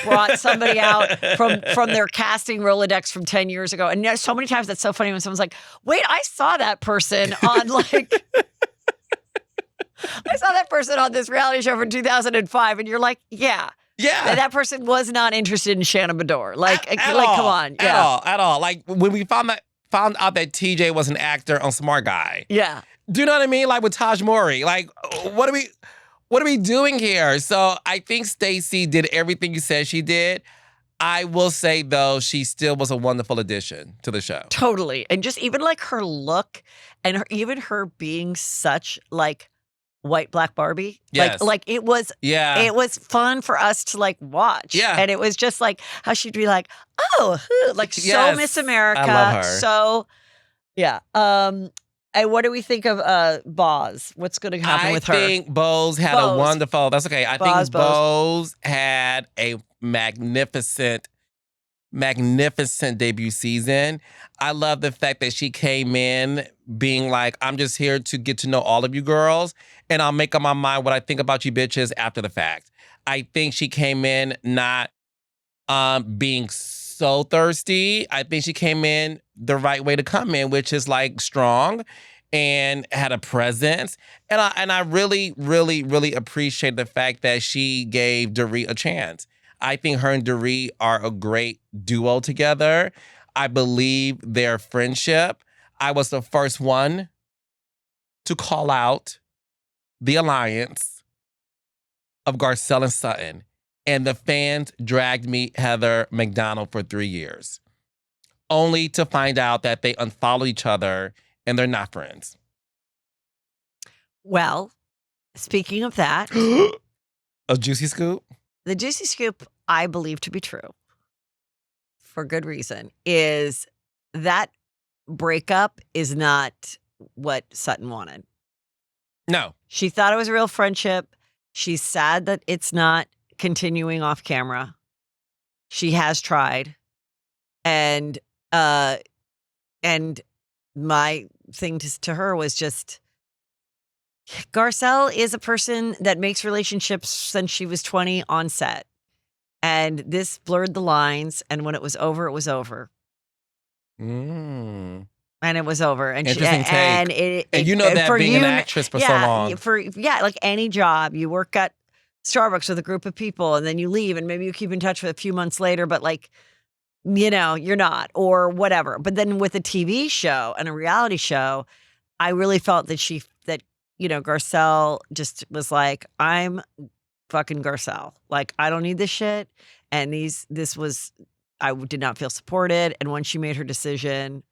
brought somebody out from their casting Rolodex from 10 years ago. And so many times that's so funny when someone's like, wait, I saw that person on like I saw that person on this reality show from 2005, and you're like, yeah. Yeah. That person was not interested in Shannon Bedore. Like, At like all. come on. At all. Like when we found out that TJ was an actor on Smart Guy. Yeah. Do you know what I mean? Like with Taj Mori. Like, what are we doing here? So I think Stacey did everything you said she did. I will say, though, she still was a wonderful addition to the show. Totally. And just even like her look and even her being such like white black Barbie. Yes. Like it was fun for us to like watch. Yeah. And it was just like how she'd be like, oh, like so Yes. Miss America. I love her. So yeah. And what do we think of Boz? What's going to happen with her? I think Boll's had a wonderful. That's okay. I think Boll's had a magnificent debut season. I love the fact that she came in being like, I'm just here to get to know all of you girls, and I'll make up my mind what I think about you bitches after the fact. I think she came in not being so thirsty. I think she came in the right way to come in, which is like strong and had a presence. And I really, really, really appreciate the fact that she gave Dorit a chance. I think her and Dorit are a great duo together. I believe their friendship. I was the first one to call out the alliance of Garcelle and Sutton. and the fans dragged me Heather McDonald for 3 years, only to find out that they unfollow each other and they're not friends. Well, speaking of that, a juicy scoop? The juicy scoop I believe to be true, for good reason, is that breakup is not what Sutton wanted. No. She thought it was a real friendship. She's sad that it's not continuing off camera. She has tried. And my thing to her was just, Garcelle is a person that makes relationships since she was 20 on set. And this blurred the lines. And when it was over, it was over. Mm. And it was over. And interesting take. And you know that for being you, an actress for so long. Like any job, you work at Starbucks with a group of people and then you leave and maybe you keep in touch with a few months later, but like, you know, you're not or whatever. But then with a TV show and a reality show, I really felt that Garcelle just was like, I'm fucking Garcelle. Like, I don't need this shit. And I did not feel supported. And when she made her decision,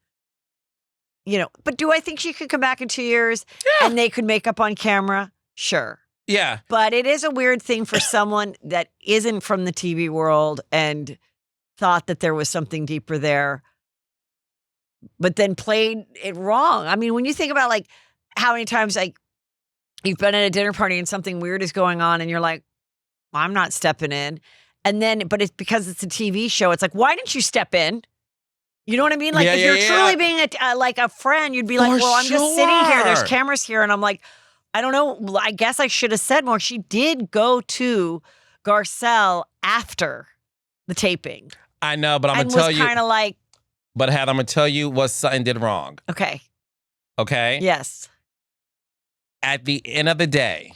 but do I think she could come back in 2 years and they could make up on camera? Sure. Yeah. But it is a weird thing for someone that isn't from the TV world and thought that there was something deeper there, but then played it wrong. I mean, when you think about like how many times like you've been at a dinner party and something weird is going on and you're like, I'm not stepping in. And then, but it's because it's a TV show. It's like, why didn't you step in? You know what I mean? Like if you're truly being like a friend, you'd be like, well, I'm just sitting here. There's cameras here. And I'm like, I don't know. I guess I should have said more. She did go to Garcelle after the taping. I know, but I'm going to tell you. Kind of like. But Heather, I'm going to tell you what Sutton did wrong. Okay. Okay? Yes. At the end of the day,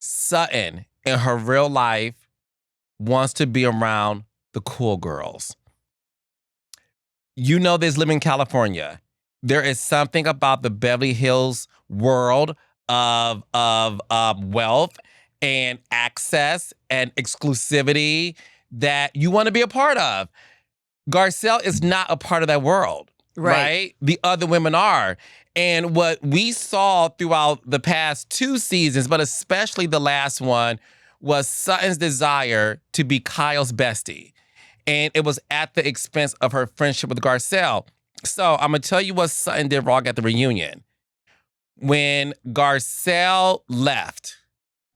Sutton in her real life wants to be around the cool girls. You know this, living in California. There is something about the Beverly Hills world of wealth and access and exclusivity that you want to be a part of. Garcelle is not a part of that world, right? The other women are. And what we saw throughout the past 2 seasons, but especially the last one, was Sutton's desire to be Kyle's bestie. And it was at the expense of her friendship with Garcelle. So I'm going to tell you what Sutton did wrong at the reunion. When Garcelle left,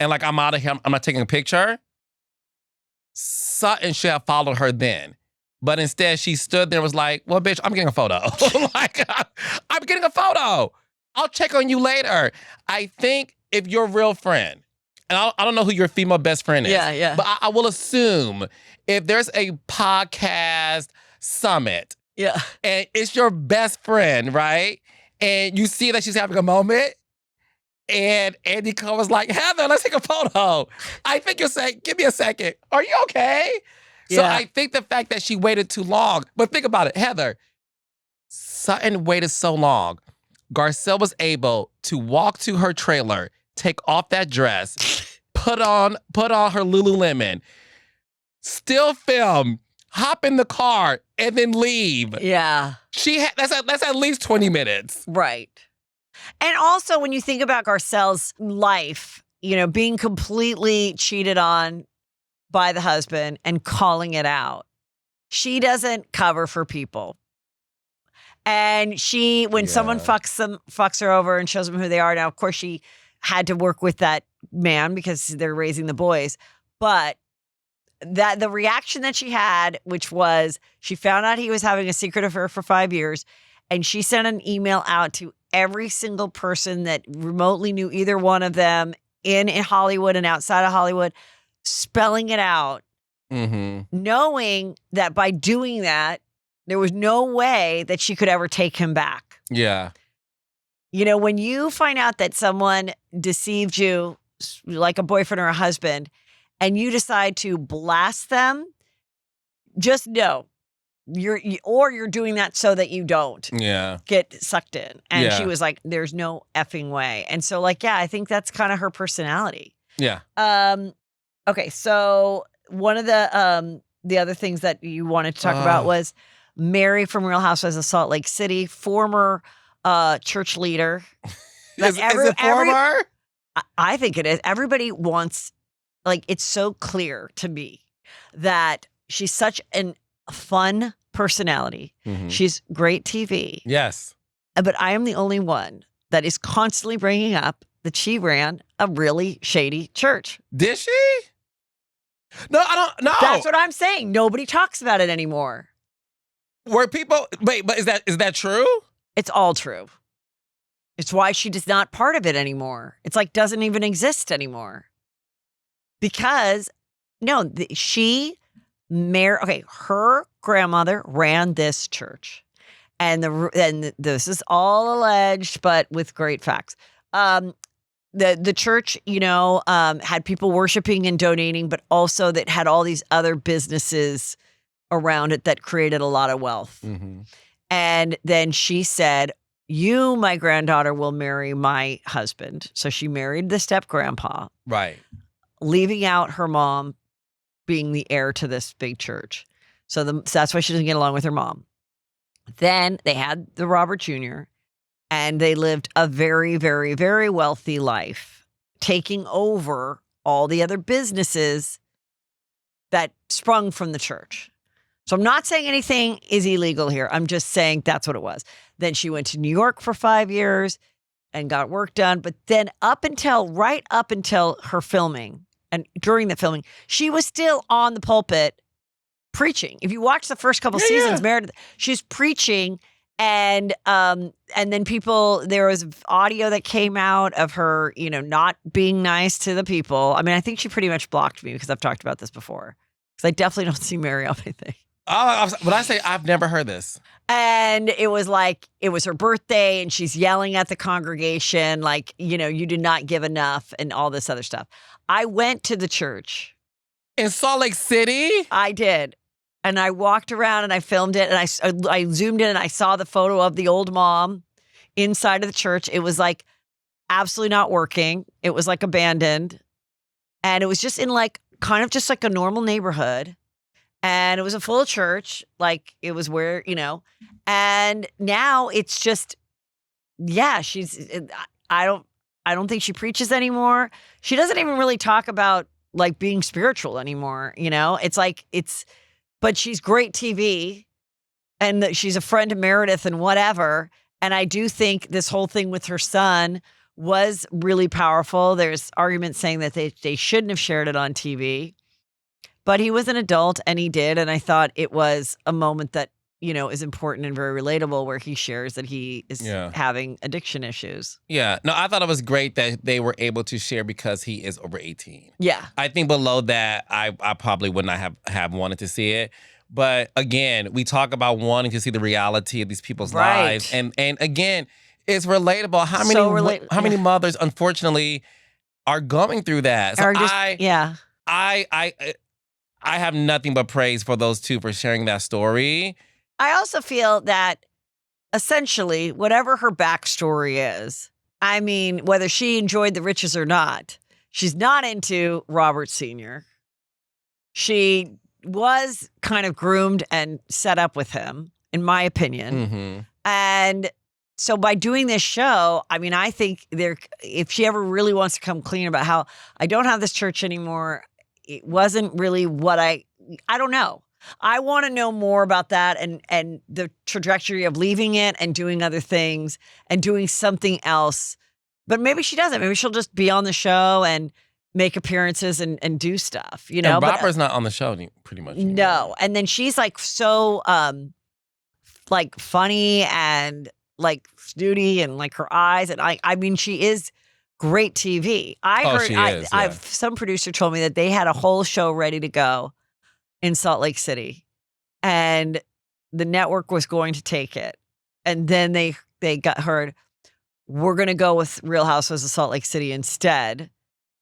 and like, I'm out of here, I'm not taking a picture, Sutton should have followed her then. But instead, she stood there and was like, well, bitch, I'm getting a photo. Like, I'm getting a photo. I'll check on you later. I think if you're a real friend, and I don't know who your female best friend is. Yeah. But I will assume if there's a podcast summit, and it's your best friend, right? And you see that she's having a moment, and Andy was like, Heather, let's take a photo. I think you'll say, give me a second. Are you okay? So I think the fact that she waited too long, but think about it, Heather, Sutton waited so long. Garcelle was able to walk to her trailer, take off that dress, put on her Lululemon, still film, hop in the car, and then leave. Yeah. That's at least 20 minutes. Right. And also when you think about Garcelle's life, being completely cheated on by the husband and calling it out. She doesn't cover for people. And when someone fucks her over and shows them who they are, now, of course, she had to work with that man because they're raising the boys. But the reaction that she had, which was she found out he was having a secret affair for 5 years, and she sent an email out to every single person that remotely knew either one of them in Hollywood and outside of Hollywood, spelling it out, knowing that by doing that, there was no way that she could ever take him back. Yeah. When you find out that someone deceived you, like a boyfriend or a husband, and you decide to blast them, just know you're doing that so that you don't get sucked in. And she was like, there's no effing way. And so I think that's kind of her personality. Yeah. Okay, so one of the other things that you wanted to talk about was Mary from Real Housewives of Salt Lake City, former church leader. Is it former? I think it is. Everybody wants, like, it's so clear to me that she's such a fun personality. Mm-hmm. She's great TV. Yes. But I am the only one that is constantly bringing up that she ran a really shady church. Did she? No, I don't know. That's what I'm saying. Nobody talks about it anymore. Were people wait, but is that true? It's all true. It's why she is not part of it anymore. It's like doesn't even exist anymore. Because her grandmother ran this church. And this is all alleged, but with great facts. The church, had people worshiping and donating, but also that had all these other businesses around it that created a lot of wealth. Mm-hmm. And then she said, "You, my granddaughter, will marry my husband." So she married the step grandpa, right? Leaving out her mom being the heir to this big church. So that's why she doesn't get along with her mom. Then they had the Robert Jr., and they lived a very, very, very wealthy life, taking over all the other businesses that sprung from the church. So I'm not saying anything is illegal here. I'm just saying that's what it was. Then she went to New York for 5 years and got work done. But then right up until her filming and during the filming, she was still on the pulpit preaching. If you watch the first couple seasons, Meredith, she's preaching, and then there was audio that came out of her, not being nice to the people. I mean, I think she pretty much blocked me because I've talked about this before. Because I definitely don't see Mary on anything. When I say I've never heard this. And it was like, it was her birthday and she's yelling at the congregation, like, you did not give enough and all this other stuff. I went to the church. In Salt Lake City? I did. And I walked around and I filmed it and I zoomed in and I saw the photo of the old mom inside of the church. It was like absolutely not working. It was like abandoned. And it was just in like, kind of just like a normal neighborhood. And it was a full church. Like it was where, and now it's just, I don't think she preaches anymore. She doesn't even really talk about like being spiritual anymore. It's like, but she's great TV and she's a friend of Meredith and whatever. And I do think this whole thing with her son was really powerful. There's arguments saying that they shouldn't have shared it on TV, but he was an adult and he did. And I thought it was a moment that, is important and very relatable where he shares that he is having addiction issues. Yeah. No, I thought it was great that they were able to share because he is over 18. Yeah. I think below that, I probably would not have wanted to see it. But again, we talk about wanting to see the reality of these people's lives. And again, it's relatable. How many mothers, unfortunately, are going through that? So I have nothing but praise for those two for sharing that story. I also feel that essentially, whatever her backstory is, I mean, whether she enjoyed the riches or not, she's not into Robert Sr. She was kind of groomed and set up with him, in my opinion. Mm-hmm. And so by doing this show, I mean, I think if she ever really wants to come clean about how I don't have this church anymore, it wasn't really what I don't know. I want to know more about that and the trajectory of leaving it and doing other things and doing something else. But maybe she doesn't. Maybe she'll just be on the show and make appearances and do stuff, And Robert's not on the show pretty much anymore. No. And then she's like so like funny and like snooty and like her eyes. And I mean, she is great TV. Some producer told me that they had a whole show ready to go in Salt Lake City and the network was going to take it. And then they got heard, we're going to go with Real Housewives of Salt Lake City instead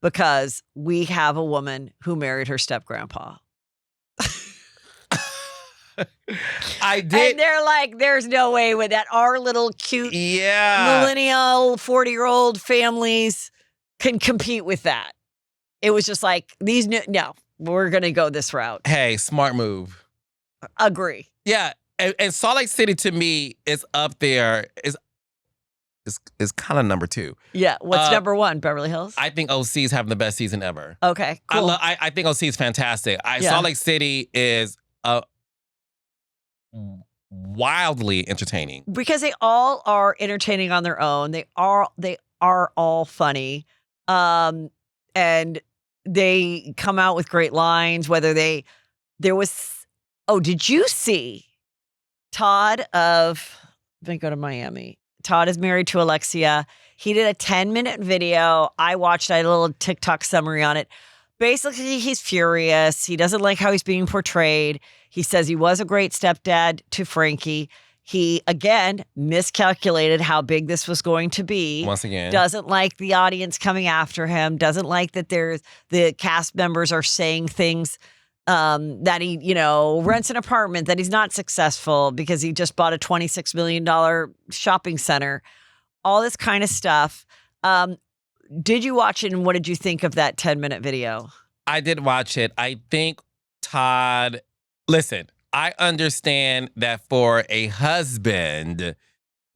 because we have a woman who married her step grandpa. I did. And they're like, there's no way with that. Our little cute millennial 40-year-old families can compete with that. It was just like, we're going to go this route. Hey, smart move. Agree. Yeah. And Salt Lake City to me is up there. Is kind of number 2. Yeah. What's number 1? Beverly Hills? I think OC is having the best season ever. Okay, cool. I think OC is fantastic. Salt Lake City is wildly entertaining. Because they all are entertaining on their own. They are all funny. And they come out with great lines, did you see Todd let me go to Miami. Todd is married to Alexia. He did a 10-minute video. I watched. I had a little TikTok summary on it. Basically, he's furious. He doesn't like how he's being portrayed. He says he was a great stepdad to Frankie. He, again, miscalculated how big this was going to be. Once again. Doesn't like the audience coming after him. Doesn't like that the cast members are saying things that he, rents an apartment, that he's not successful because he just bought a $26 million shopping center. All this kind of stuff. Did you watch it, and what did you think of that 10-minute video? I did watch it. I think Todd, listen, I understand that for a husband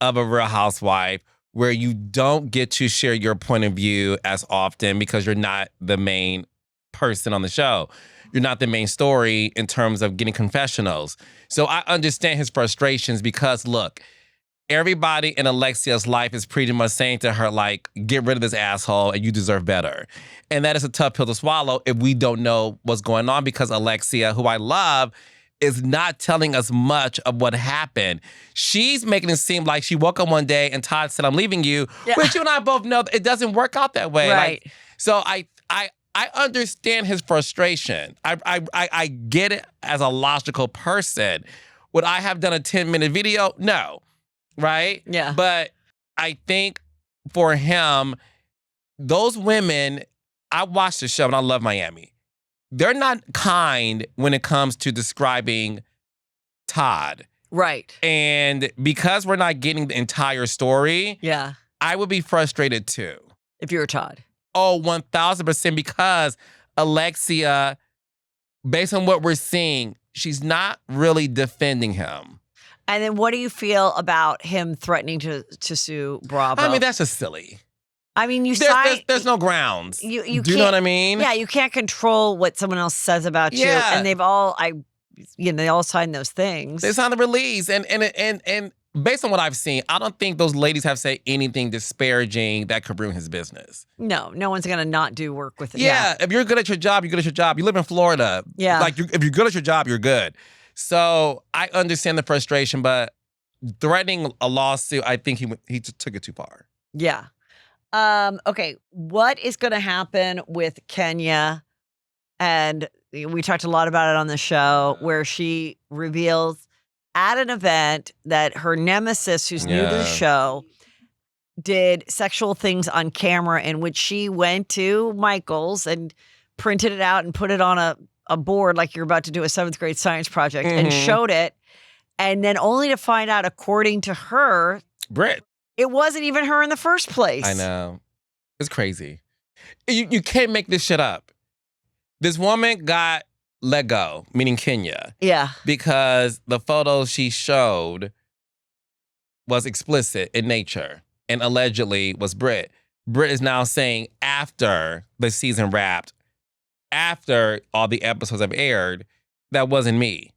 of a Real Housewife, where you don't get to share your point of view as often because you're not the main person on the show. You're not the main story in terms of getting confessionals. So I understand his frustrations because, look, everybody in Alexia's life is pretty much saying to her, like, get rid of this asshole and you deserve better. And that is a tough pill to swallow if we don't know what's going on, because Alexia, who I love, is not telling us much of what happened. She's making it seem like she woke up one day and Todd said, I'm leaving you, which you and I both know it doesn't work out that way. Right. So I understand his frustration. I get it as a logical person. Would I have done a 10-minute video? No. Right? Yeah. But I think for him, those women, I watched the show and I love Miami. They're not kind when it comes to describing Todd. Right. And because we're not getting the entire story, I would be frustrated too. If you were Todd. Oh, 1,000%, because Alexia, based on what we're seeing, she's not really defending him. And then what do you feel about him threatening to sue Bravo? I mean, that's just silly. I mean, there's no grounds. Do you know what I mean? Yeah, you can't control what someone else says about you. And they all signed those things. They signed the release. And based on what I've seen, I don't think those ladies have said anything disparaging that could ruin his business. No one's going to not do work with it. Yeah, if you're good at your job, you're good at your job. You live in Florida. Yeah. Like, if you're good at your job, you're good. So I understand the frustration, but threatening a lawsuit, I think he took it too far. Yeah. Okay, what is going to happen with Kenya? And we talked a lot about it on the show, where she reveals at an event that her nemesis, who's new to the show, did sexual things on camera, in which she went to Michael's and printed it out and put it on a board like you're about to do a 7th grade science project and showed it. And then only to find out, according to her, Britt, it wasn't even her in the first place. I know. It's crazy. You can't make this shit up. This woman got let go, meaning Kenya. Yeah. Because the photos she showed was explicit in nature and allegedly was Britt. Britt is now saying, after the season wrapped, after all the episodes have aired, that wasn't me.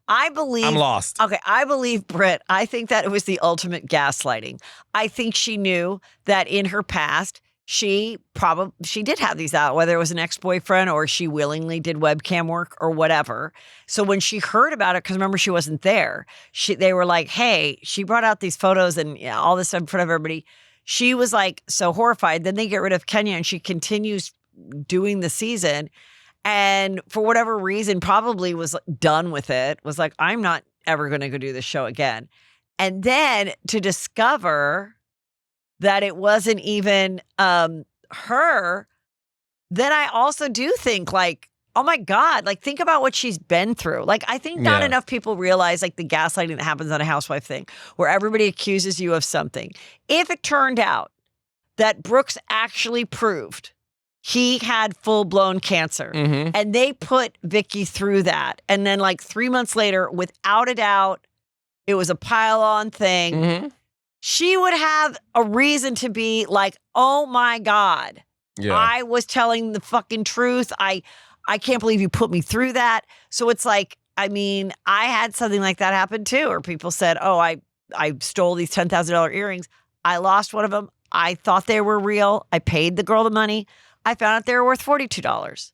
I'm lost. Okay, I believe Britt. I think that it was the ultimate gaslighting. I think she knew that in her past, she did have these out, whether it was an ex-boyfriend or she willingly did webcam work or whatever. So when she heard about it, because remember, she wasn't there, they were like, hey, she brought out these photos and all this stuff in front of everybody. She was like so horrified. Then they get rid of Kenya and she continues doing the season. And for whatever reason, probably was done with it, was like, I'm not ever going to go do this show again. And then to discover that it wasn't even her, then I also do think, like, oh my God, like, think about what she's been through. Like, I think not enough people realize, like, the gaslighting that happens on a housewife thing, where everybody accuses you of something. If it turned out that Brooks actually proved he had full-blown cancer. Mm-hmm. And they put Vicky through that. And then like 3 months later, without a doubt, it was a pile-on thing. Mm-hmm. She would have a reason to be like, oh my God, I was telling the fucking truth. I can't believe you put me through that. So it's like, I mean, I had something like that happen too, where people said, oh, I stole these $10,000 earrings. I lost one of them. I thought they were real. I paid the girl the money. I found out they were worth $42.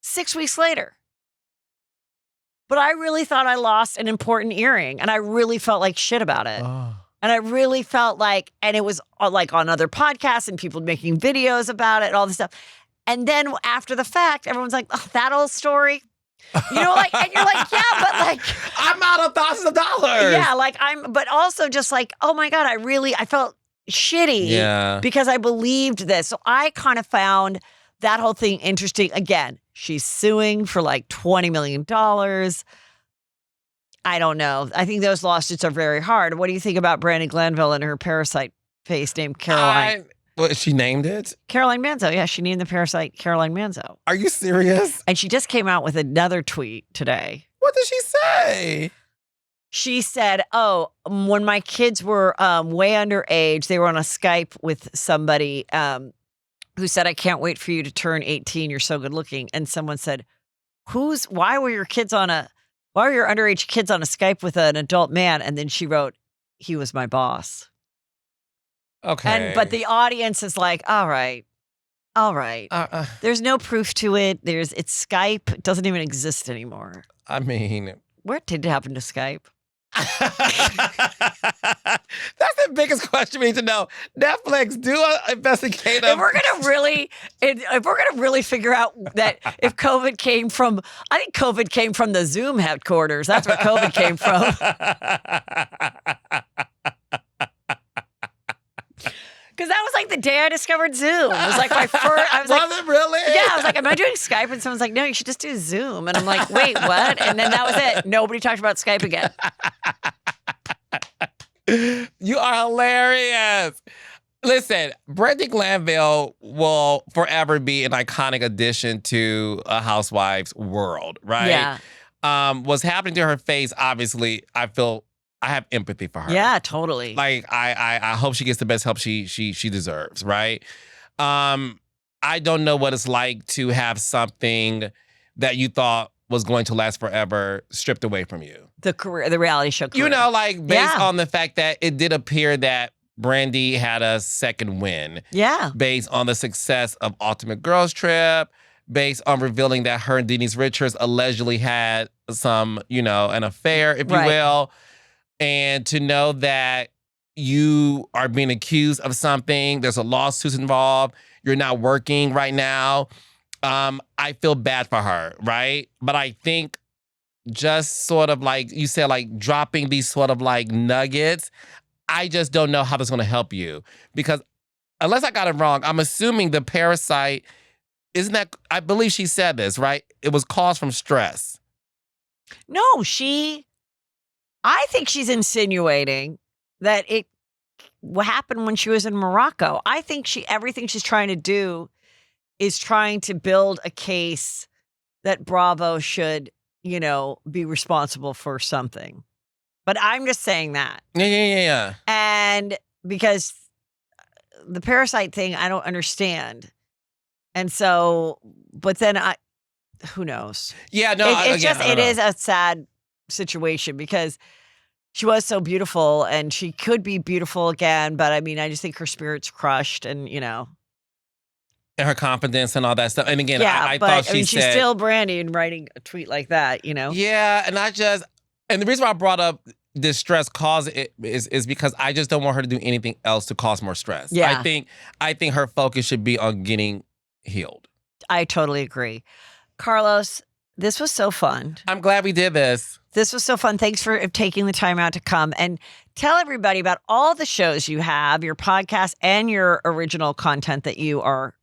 6 weeks later. But I really thought I lost an important earring, and I really felt like shit about it. Oh. And I really felt like, and it was like on other podcasts and people making videos about it and all this stuff. And then after the fact, everyone's like, oh, that old story. You know, like, and you're like, yeah, but like, I'm out of thousands of dollars. Yeah, like but also just like, oh my God, I felt shitty because I believed this. So I kind of found that whole thing interesting. Again, she's suing for like $20 million. I don't know. I think those lawsuits are very hard. What do you think about Brandi Glanville and her parasite face named Caroline? She named it? Caroline Manzo. Yeah, she named the parasite Caroline Manzo. Are you serious? And she just came out with another tweet today. What did she say? She said, oh, when my kids were way underage, they were on a Skype with somebody who said, I can't wait for you to turn 18. You're so good looking. And someone said, why were your underage kids on a Skype with an adult man? And then she wrote, he was my boss. Okay. But the audience is like, all right. There's no proof to it. It's Skype. It doesn't even exist anymore. I mean, what did happen to Skype? That's the biggest question we need to know. Netflix, do an investigative. If we're gonna really figure out that if COVID came from, I think COVID came from the Zoom headquarters. That's where COVID came from. Because that was like the day I discovered Zoom. It was like my first. I was like, it really? Yeah, I was like, am I doing Skype? And someone's like, no, you should just do Zoom. And I'm like, wait, what? And then that was it. Nobody talked about Skype again. You are hilarious. Listen, Brandi Glanville will forever be an iconic addition to a housewife's world, right? Yeah. What's happening to her face, obviously, I have empathy for her. Yeah, totally. Like I hope she gets the best help she deserves, right? I don't know what it's like to have something that you thought was going to last forever stripped away from you. The reality show career. You know, like based on the fact that it did appear that Brandi had a second win. Yeah. Based on the success of Ultimate Girls Trip, based on revealing that her and Denise Richards allegedly had some, an affair, if you will. And to know that you are being accused of something, there's a lawsuit involved, you're not working right now, I feel bad for her, right? But I think just sort of like you said, like dropping these sort of like nuggets, I just don't know how that's going to help you. Because unless I got it wrong, I'm assuming the parasite, I believe she said this, right? It was caused from stress. No, I think she's insinuating that what happened when she was in Morocco. I think everything she's trying to do is trying to build a case that Bravo should, be responsible for something. But I'm just saying that. Yeah. And because the parasite thing, I don't understand. And so, but then who knows? Yeah, no. It is a sad situation because she was so beautiful and she could be beautiful again. But I mean, I just think her spirit's crushed and, And her confidence and all that stuff. And again, I thought she's still Brandi and writing a tweet like that, Yeah, and the reason why I brought up this stress cause is because I just don't want her to do anything else to cause more stress. Yeah. I think her focus should be on getting healed. I totally agree. Carlos, this was so fun. I'm glad we did this. This was so fun. Thanks for taking the time out to come and tell everybody about all the shows you have, your podcast, and your original content that you are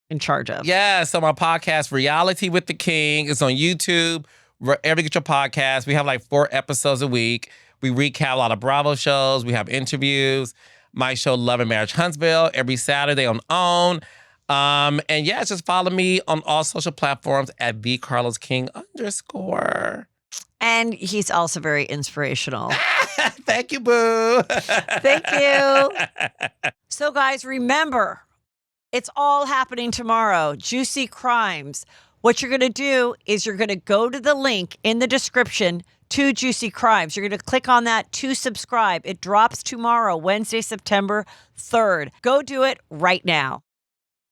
in charge of. Yeah, so my podcast, Reality with the King, is on YouTube, wherever you get your podcast. We have like 4 episodes a week. We recap a lot of Bravo shows. We have interviews. My show, Love and Marriage Huntsville, every Saturday on OWN. And yeah, just follow me on all social platforms at @VCarlosKing_. And he's also very inspirational. Thank you, boo. Thank you. So, guys, remember, it's all happening tomorrow. Juicy Crimes. What you're going to do is you're going to go to the link in the description to Juicy Crimes. You're going to click on that to subscribe. It drops tomorrow, Wednesday, September 3rd. Go do it right now.